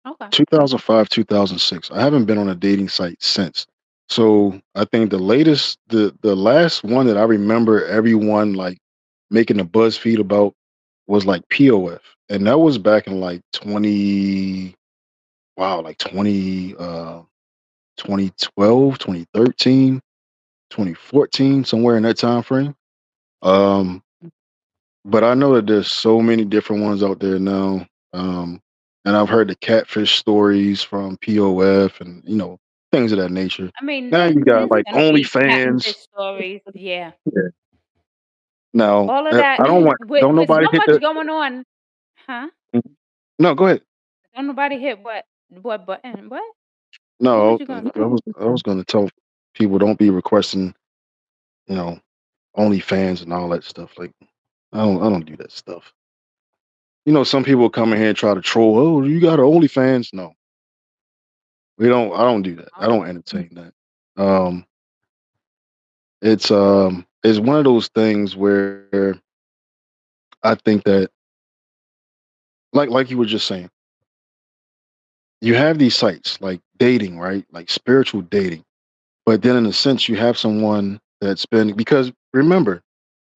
okay. 2005, 2006. I haven't been on a dating site since. So I think the last one that I remember everyone like making a BuzzFeed about was like POF, and that was back in like 20, wow, like 2012, 2013, 2014, somewhere in that time frame. Um, But I know that there's so many different ones out there now. Um, and I've heard the catfish stories from POF and things of that nature. I mean, Now you got there's like gonna be OnlyFans. catfish stories, yeah. Yeah. Now All of that I don't want don't with nobody so hit much the going on. Huh? no. Go ahead. Don't nobody hit what button? What? What was No, you gonna I was going to tell people don't be requesting you know OnlyFans and all that stuff. Like I don't do that stuff. Some people come in here and try to troll. Oh, you got an OnlyFans? No, we don't. I don't do that. I Oh, don't entertain that. It's one of those things where I think that like you were just saying, you have these sites like dating, right? Like spiritual dating. But then in a sense you have someone that's been because remember,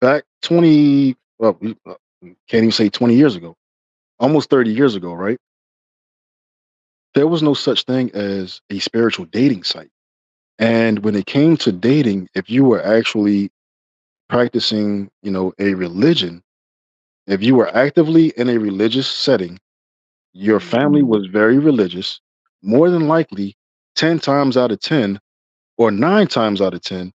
back 20 well, we can't even say 20 years ago, almost 30 years ago, right? There was no such thing as a spiritual dating site. And when it came to dating, if you were actually practicing, a religion, if you were actively in a religious setting, your family mhm. was very religious, more than likely 10 times out of 10 or 9 times out of 10,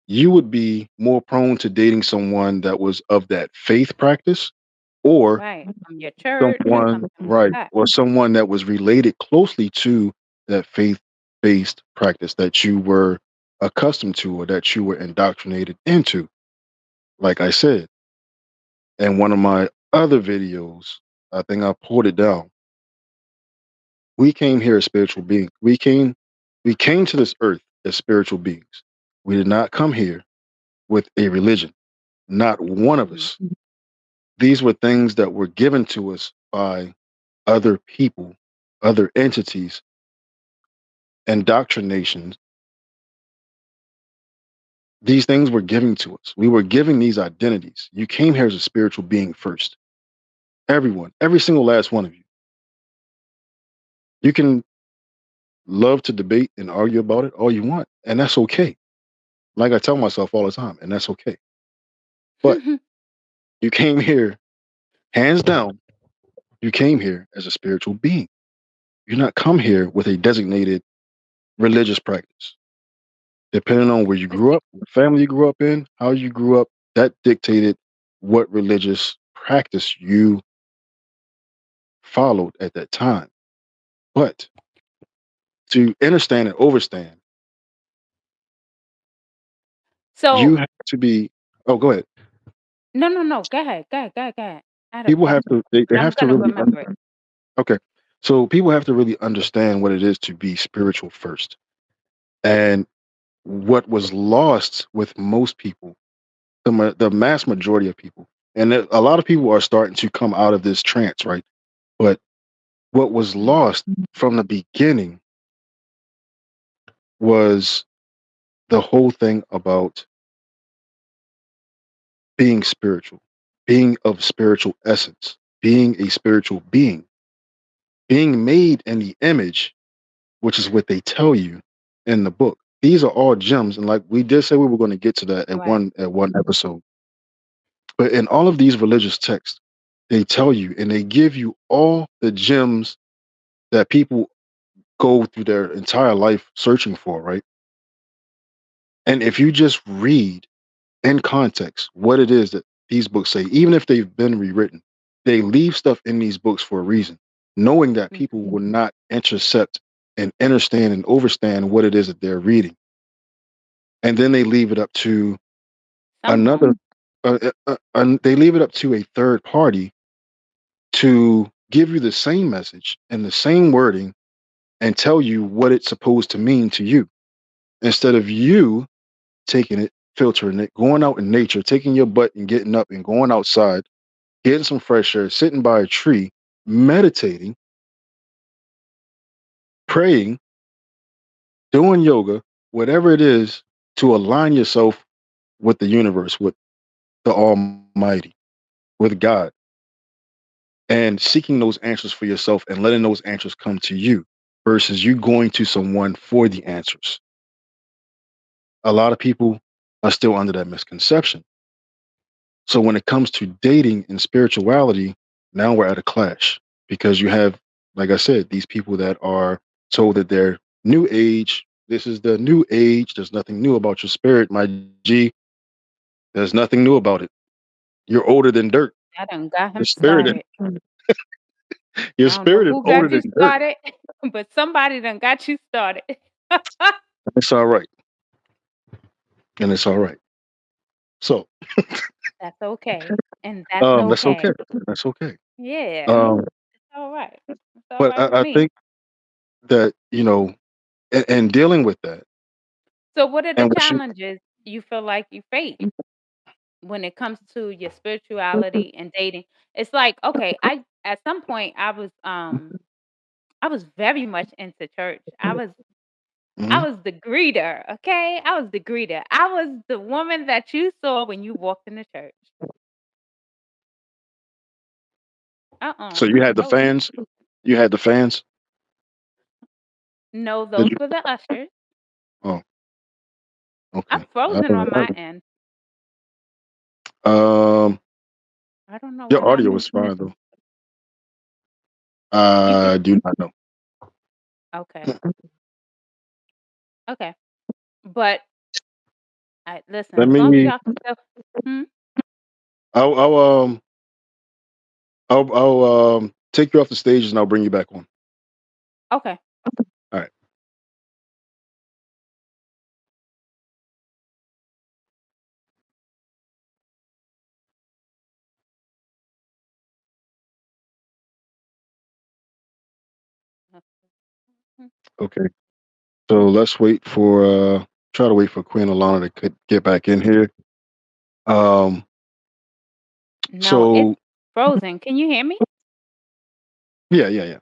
you would be more prone to dating someone that was of that faith practice or Right. From your church or someone, something like right, that. or someone that was related closely to that faith based practice that you were accustomed to or that you were indoctrinated into. Like I said, in one of my other videos, I think I pulled it down. We came here as spiritual beings. We came to this earth as spiritual beings. We did not come here with a religion. Not one of Mhm. us. These were things that were given to us by other people, other entities, indoctrinations. These things were given to us. We were given these identities. You came here as a spiritual being first. Everyone, every single last one of you. You can love to debate and argue about it all you want, and that's okay. Like I tell myself all the time, and that's okay. But you came here, hands down, you came here as a spiritual being. You're not come here with a designated religious practice. Depending on where you It's grew be up, what family you grew up in, how you grew up, that dictated what religious practice you followed at that time. But to understand and overstand, you so have to be. Oh, go ahead. no, no, no. Go ahead. Go ahead. Go ahead. Go ahead. I had a People have question, to. They but I'm have to gonna really. remember it. Okay, so people have to really understand what it is to be spiritual first, and what was lost with most people, the mass majority of people, and a lot of people are starting to come out of this trance, right? But what was Mhm. lost from the beginning was the whole thing about being spiritual, being of spiritual essence, being a spiritual being, being made in the image, which is what they tell you in the book. These are all gems, and like we did say, we were going to get to that Right. at one episode. But in all of these religious texts, they tell you and they give you all the gems that people go through their entire life searching for, right? And if you just read in context what it is that these books say, even if they've been rewritten, they leave stuff in these books for a reason, knowing that Mhm. people will not intercept and understand and overstand what it is that they're reading. And then they leave it up to Some another, won't. they leave it up to a third party to give you the same message and the same wording and tell you what it's supposed to mean to you instead of you taking it, filtering it, going out in nature, taking your butt and getting up and going outside, getting some fresh air, sitting by a tree, meditating, praying, doing yoga, whatever it is to align yourself with the universe, with the Almighty, with God, and seeking those answers for yourself and letting those answers come to you versus you going to someone for the answers. A lot of people are still under that misconception. So when it comes to dating and spirituality, now we're at a clash because you have, like I said, these people that are told that they're new age. This is the new age. There's nothing new about your spirit, my G. There's nothing new about it. You're older than dirt. I done got Your him spirit, started. your I don't know spirit is who older got you than dirt. started, but somebody done got you started. It's all right, and it's all right. So, That's okay, and that's that's okay. okay. That's okay. Yeah, Um, it's alright. It's but alright with I me. think that and dealing with that, So what are the and what you challenges you feel like you face when it comes to your spirituality and dating? It's like, okay, I at some point I was very much into church. I Mhm. was the greeter, okay? I was the greeter. I was the woman that you saw when you walked in the church. So you had the No, fans. You had the fans. no, Did those you? were the ushers. Oh, I'm okay. frozen on my end. Um, I don't know your what audio happened. was fine though. You could I do not know. okay, okay. But I listen, Let as long as me. y'all can still hmm? I'll. I'll take you off the stage and I'll bring you back on. Okay. All right. Mhm. Okay. So let's wait for. Try to wait for Queen Alana to get back in here. Um. No, it's So frozen. Can you hear me? yeah, yeah, yeah.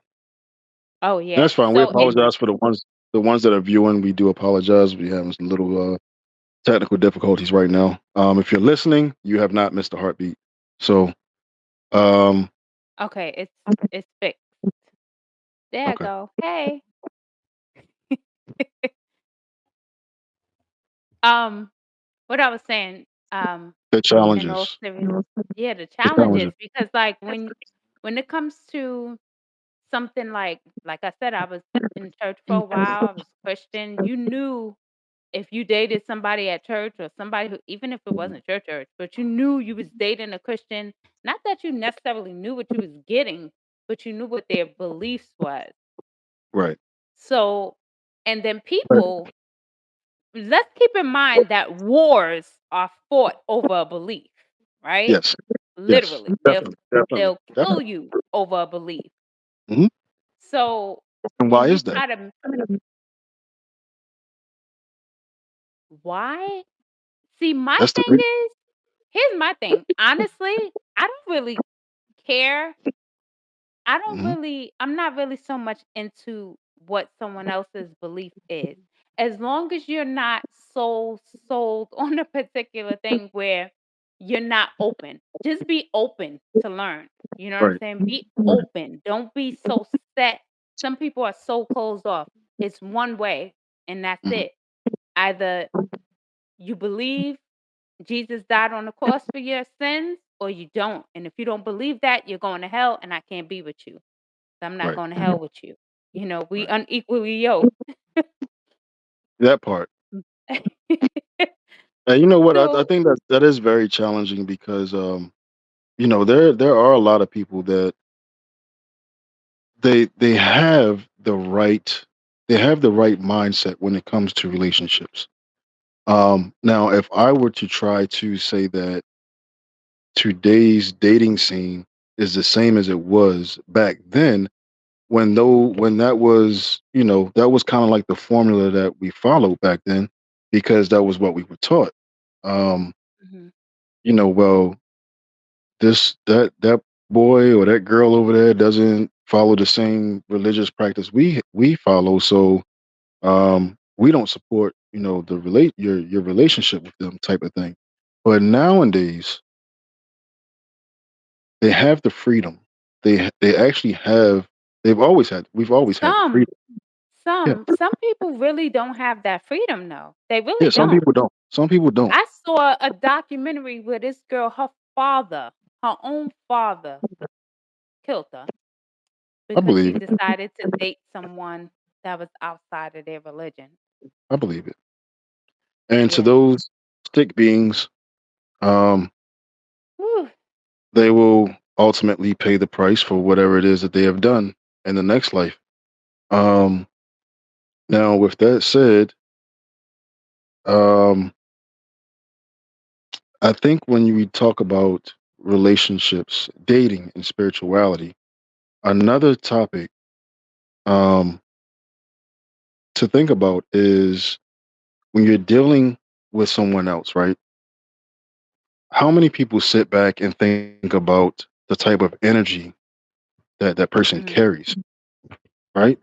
Oh, yeah. That's fine. We So it apologize for the ones that are viewing. We do apologize. We having some little technical difficulties right now. If you're listening, you have not missed a heartbeat. So, um, okay, it's fixed. There I okay, go. Hey. Um, what I was saying, the in all challenges, serious yeah, the the challenges challenges, because like when it comes to something like I said, I was in church for a while, I was Christian. You knew if you dated somebody at church or somebody who even if it wasn't your church, but you knew you was dating a Christian, not that you necessarily knew what you was getting, but you knew what their beliefs was. right? So, and then But people let's keep in mind that wars are fought over a belief, right? yes, yes, Literally, definitely, definitely, they'll kill definitely. you over a belief. Hmm. So, And why and you is that? try to why? See, my That's the thing re- is, here's my thing. Honestly, I don't really care. mhm. I'm not really so much into what someone else's belief is. As long as you're not so sold on a particular thing where you're not open. Just be open to learn. You know what I'm Right, saying? Be right. open. Don't be so set. Some people are so closed off. It's one way and that's Mhm. it. Either you believe Jesus died on the cross for your sins or you don't. And if you don't believe that, you're going to hell and I can't be with you. I'm not Right, going to hell with you. We right. unequally yoked. That part. And you know what? I So think that is very challenging because there are a lot of people that they have the right mindset when it comes to relationships. Now, if I were to try to say that today's dating scene is the same as it was back then, when that was kind of like the formula that we followed back then, because that was what we were taught. Um, mhm. well, that boy or that girl over there doesn't follow the same religious practice we follow, so we don't support your relationship with them type of thing. But nowadays they have the freedom. They actually have. We've always had the some freedom. Yeah, some people really don't have that freedom though. They yeah. really Some don't. people don't. Some people don't. I saw a documentary where this girl, her father, her own father, killed her I because she believe it. decided to date someone that was outside of their religion. I believe it. And to Yeah. those stick beings, um, Whew. they will ultimately pay the price for whatever it is that they have done in the next life. Um, Now, with that said, um, I think when we talk about relationships, dating, and spirituality, another topic um, to think about is when you're dealing with someone else, right? How many people sit back and think about the type of energy that that person Mm, carries, right?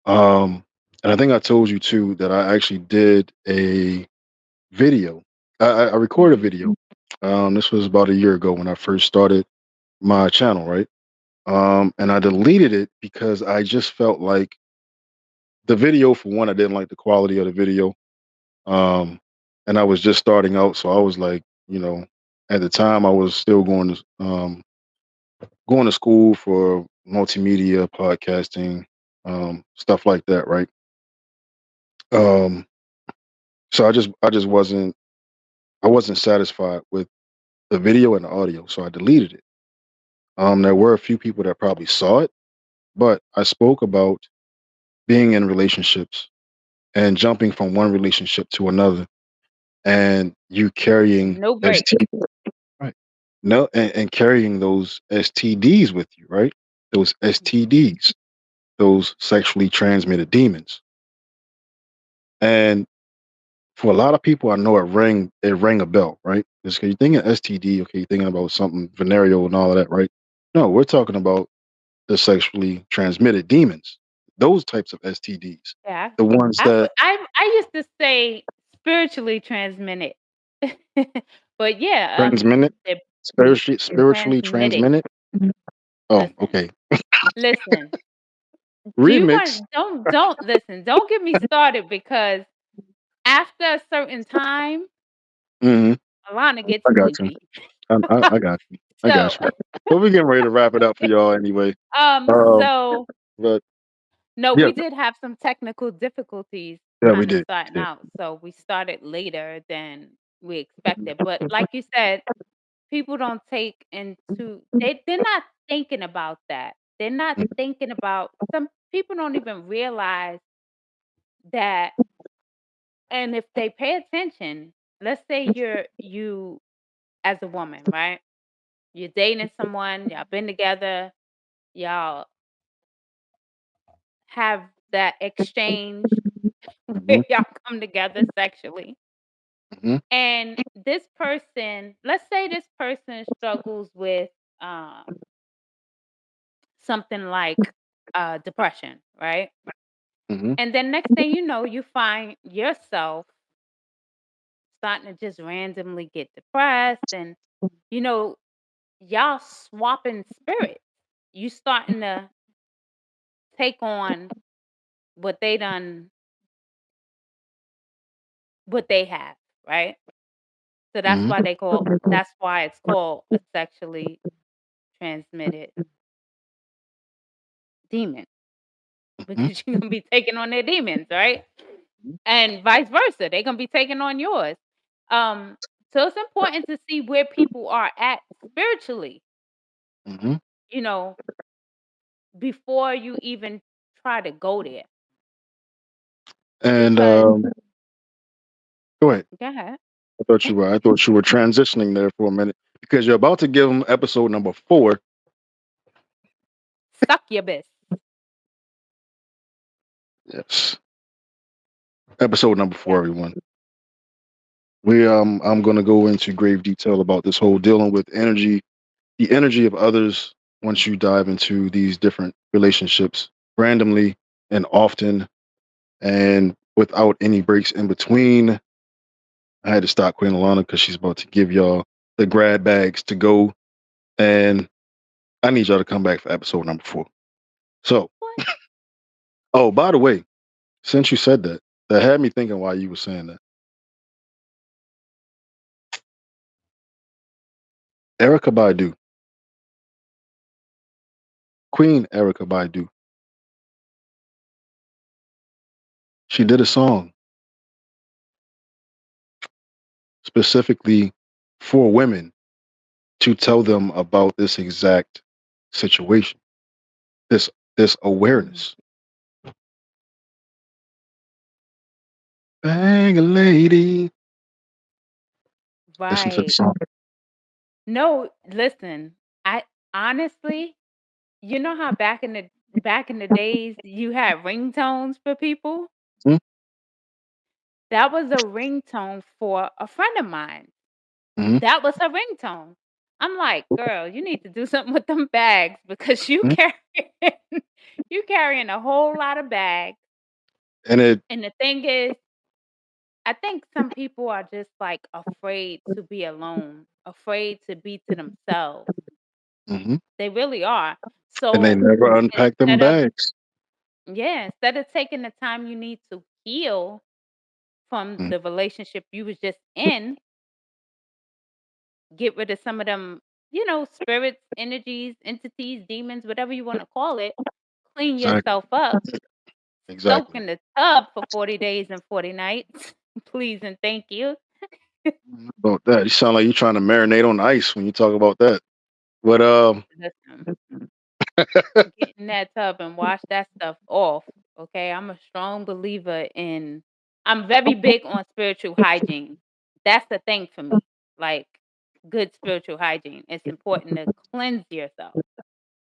Um, and I think I told you too that I actually did a video. I recorded a mhm. video. This was about a year ago when I first started my channel, right? And I deleted it because I just felt like the video, for one, I didn't like the quality of the video. Um, and I was just starting out, so I was like, at the time I was still going to school for multimedia, podcasting, stuff like that, right? Um, so I wasn't satisfied with the video and the audio, so I deleted it. There were a few people that probably saw it, but I spoke about being in relationships and jumping from one relationship to another, and you carrying No break. ST right? No, and carrying those STDs with you, right? Those Mhm. STDs, those sexually transmitted demons, and for a lot of people, I know it rang a bell, right? Because you thinking STD, okay, you're thinking about something venereal and all of that, right? No, we're talking about the sexually transmitted demons, those types of STDs, Yeah. the ones that I used to say spiritually transmitted. But yeah, transmitted, they're spiritually transmitted. transmitted. Oh, Listen, okay. listen. Do you Remix. want don't listen, don't get me started because after a certain time, Hmm. Alana gets I got you. sleepy. I got you. I So, got you. But we're getting ready to wrap it up for y'all anyway. um, Um, so but no, yeah, we did have some technical difficulties yeah, we kinda did. starting We did. out, so we started later than we expected, but like you said, people don't take into they're not thinking about that. They're not thinking about some people don't even realize that and if they pay attention, let's say you as a woman, right? You're dating someone, y'all been together, y'all have that exchange where Hmm. y'all come together sexually. Hmm. And this person, let's say this person struggles with um something like depression, right? Hmm. And then next thing you know, you find yourself starting to just randomly get depressed and you know, y'all swapping spirits. You starting to take on what they done what they have, right? So Hmm. that's why it's called a sexually transmitted demon Hmm. because you're gonna be taking on their demons, right? And vice versa. They're gonna be taking on yours. Um, so it's important to see where people are at spiritually, Hmm. you know, before you even try to go there. And Because go ahead. go ahead, I thought you were transitioning there for a minute because you're about to give them episode number 4. succubus. Yes, episode number 4, Yeah. everyone. I'm going to go into grave detail about this whole dealing with energy, the energy of others once you dive into these different relationships randomly and often and without any breaks in between. I had to stop Queen Alana because she's about to give y'all the grab bags to go, and I need y'all to come back for episode number 4. So, What? oh, by the way, since you said that, that had me thinking why you were saying that. Erica Badu, Queen Erica Badu, she did a song specifically for women to tell them about this exact situation, this this Mhm. awareness. Bang a lady. Listen to the Right. song. No, listen, I honestly, you know how back in the days you had ringtones for people? Mhm, That was a ringtone for a friend of mine. mhm, That was her ringtone. I'm like, "Girl, you need to do something with them bags because you mhm. carrying you carrying a whole lot of bags." And it And the thing is, I think some people are just, like, afraid to be alone, afraid to be to themselves. mhm. They really are. And they So, never unpack them instead of bags. instead of taking the time you need to heal from Mm, the relationship you was just in, get rid of some of them, spirits, energies, entities, demons, whatever you wanna call it, clean exactly. yourself up, soak Exactly. in the tub for 40 days and 40 nights, please and thank you. About that. You sound like you're trying to marinate on ice when you talk about that. But Listen, get in that tub and wash that stuff off, okay? I'm a strong believer in I'm very big on spiritual hygiene. That's the thing for me, like, good spiritual hygiene. It's important to cleanse yourself.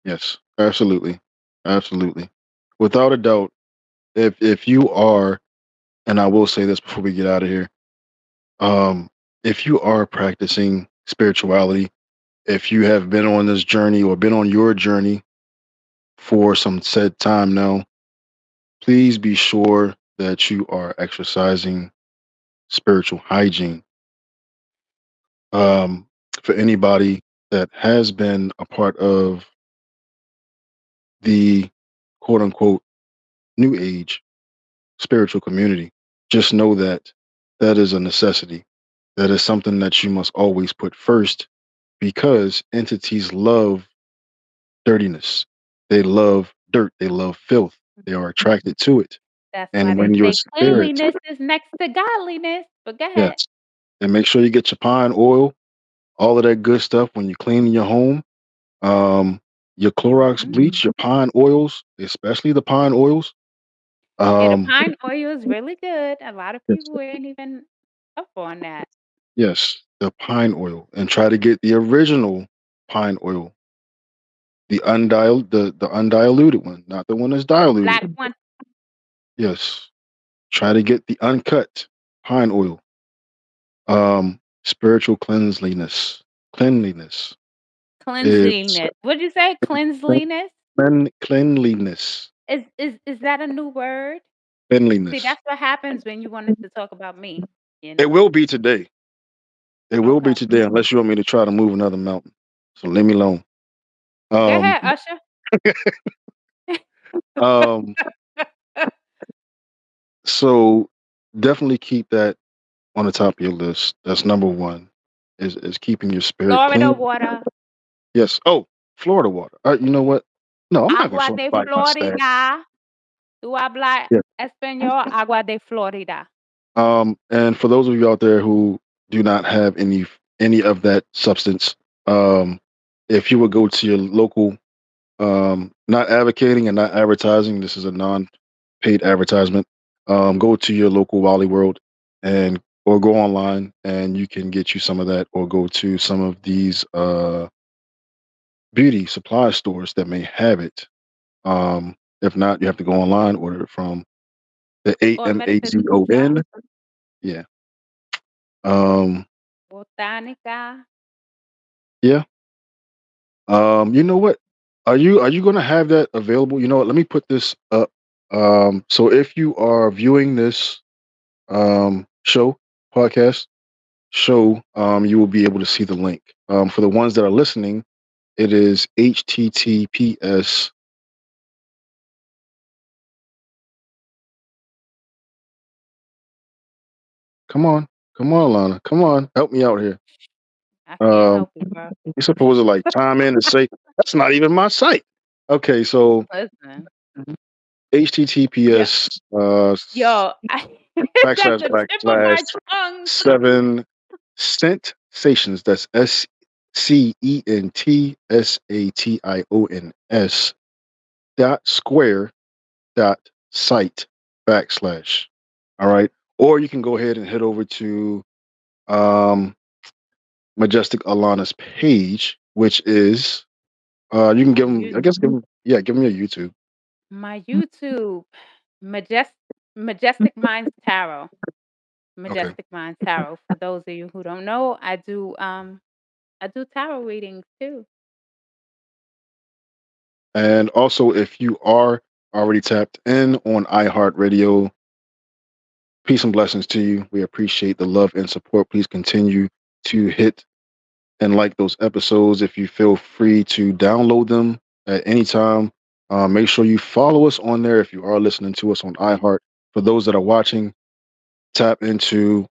yes, absolutely. Absolutely. Without a doubt, if you are, and I will say this before we get out of here, um, if you are practicing spirituality, if you have been on this journey or been on your journey for some said time now, please be sure that you are exercising spiritual hygiene. Um, for anybody that has been a part of the quote unquote new age spiritual community, just know that that is a necessity. That is something that you must always put first because entities love dirtiness. They love dirt. They love filth. They are attracted to it. That's why And they when your say spirit, cleanliness is next to godliness, but go ahead. yes, and make sure you get your pine oil, all of that good stuff when you clean your home. Um, your Clorox Mhm. bleach, your pine oils, especially the pine oils. Yeah, the Um, pine oil is really good. A lot of yes, people ain't even up on that. yes, the pine oil, and try to get the original pine oil, the undiluted one, not the one that's The diluted. black one, Yes, try to get the uncut pine oil. Spiritual cleanliness is cleanliness. What'd you say? Cleanliness? cleanliness, Is that a new word? See, cleanliness. that's what happens when you wanted to talk about me, you It know? will be today. It will be Okay. today, unless you want me to try to move another mountain. So leave me alone. Go Um, ahead, Usher. um, so definitely keep that on the top of your list. That's number one. Is keeping your spirit Florida clean. water. Yes. Oh, Florida water. You know what? No, I'm not gonna Agua show de anybody my stash. Florida. Tú hablas Yeah. español, agua de Florida. And for those of you out there who do not have any of that substance, um, if you would go to your local, not advocating and not advertising, this is a non-paid advertisement. Go to your local Wally World and or go online and you can get you some of that, or go to some of these beauty supply stores that may have it. If not, you have to go online, order it from the Or medical gift shop. AMAZON. Yeah. Um, Botanica. yeah. You know what? Are you gonna have that available? You know what? Let me put this up. So if you are viewing this podcast show, you will be able to see the link. For the ones that are listening, it is HTTPS. Come on, come on, Lana, come on, help me out here. I can't Um, help it, bro. you're supposed to like chime in and say that's not even my site. Okay, so Listen. Yo, HTTPS yo, it's at backslash the tip of my backslash tongue. 7 Centations. That's SCENTSATIONS .square .site backslash. All right. Or you can go ahead and head over to um, Majestic Alana's page, which is you can give On them. you, I guess give them your YouTube. my YouTube, Majest Majestic Minds Tarot. Okay. Majestic Minds Tarot. For those of you who don't know, I do tarot readings too. And also, if you are already tapped in on iHeartRadio, peace and blessings to you. We appreciate the love and support. Please continue to hit and like those episodes. If you feel free to download them at any time, make sure you follow us on there if you are listening to us on iHeart. For those that are watching, tap into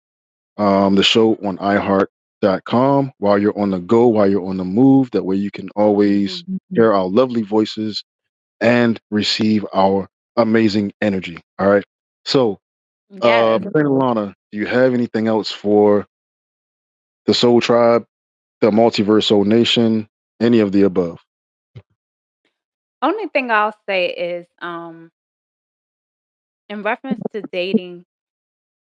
the show on iHeart.com while you're on the go, while you're on the move. That way you can always hear our lovely voices and receive our amazing energy. All right. So, Yes. Plain Alana, do you have anything else for the Soul Tribe, the Multiverse Soul Nation, any of the above? Only thing I'll say is, in reference to dating,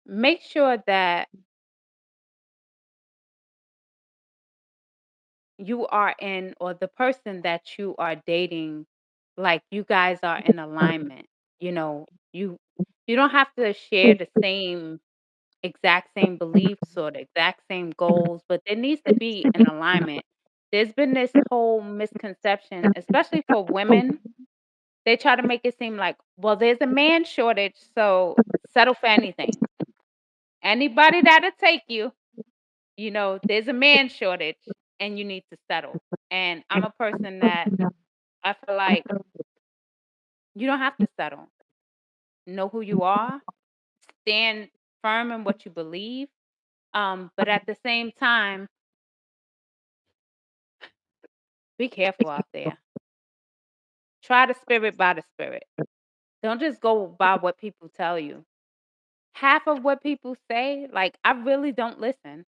make sure that you are in, or the person that you are dating, like you guys are in alignment. You know, you don't have to share the exact same beliefs or the exact same goals, but there needs to be an alignment. There's been this whole misconception, especially for women. They try to make it seem like, well, there's a man shortage, so settle for anything. Anybody that'll take you, there's a man shortage and you need to settle. And I'm a person that I feel like you don't have to settle. Know who you are, stand firm in what you believe. But at the same time, be careful out there. Try the spirit by the spirit. Don't just go by what people tell you. Half of what people say, like, I really don't listen.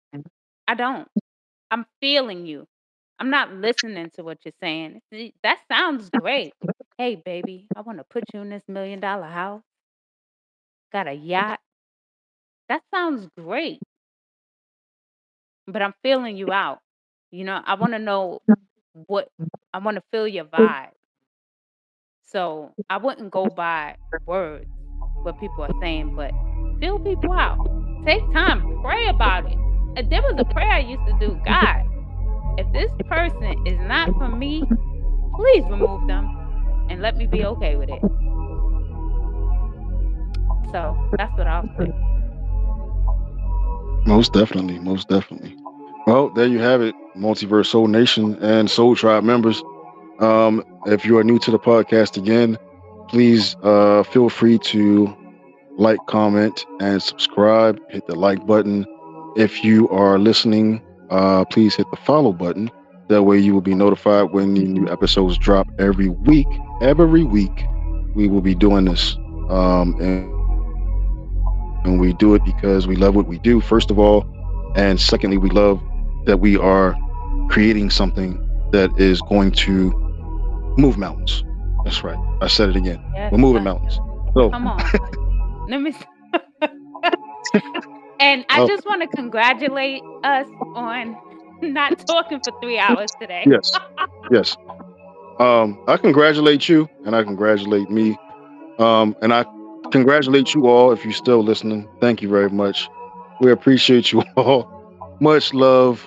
I don't. I'm feeling you. I'm not listening to what you're saying. See, that sounds great. Hey, baby, I want to put you in this $1,000,000 house. Got a yacht. That sounds great, but I'm feeling you out. I want to know what I want to feel your vibe. So I wouldn't go by words, what people are saying, but feel people out. Take time, pray about it. There was a prayer I used to do. God, if this person is not for me, please remove them and let me be okay with it. So that's what I'll say. Most definitely. Most definitely. Well, there you have it, Multiverse Soul Nation and Soul Tribe members. If you are new to the podcast again, please feel free to like, comment, and subscribe. Hit the like button. If you are listening, please hit the follow button. That way you will be notified when the new episodes drop every week. Every week we will be doing this. And we do it because we love what we do, first of all. And secondly, we love that we are creating something that is going to move mountains. That's right. I said it again. Yes, We're moving gotcha. mountains. So Come on. Let me And I oh, just want to congratulate us on not talking for 3 hours today. yes. Yes. I congratulate you and I congratulate me. And I congratulate you all if you're still listening. Thank you very much. We appreciate you all. Much love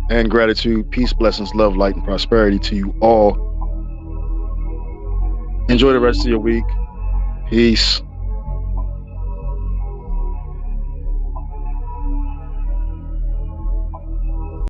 and gratitude. Peace, blessings, love, light, and prosperity to you all. Enjoy the rest of your week. Peace.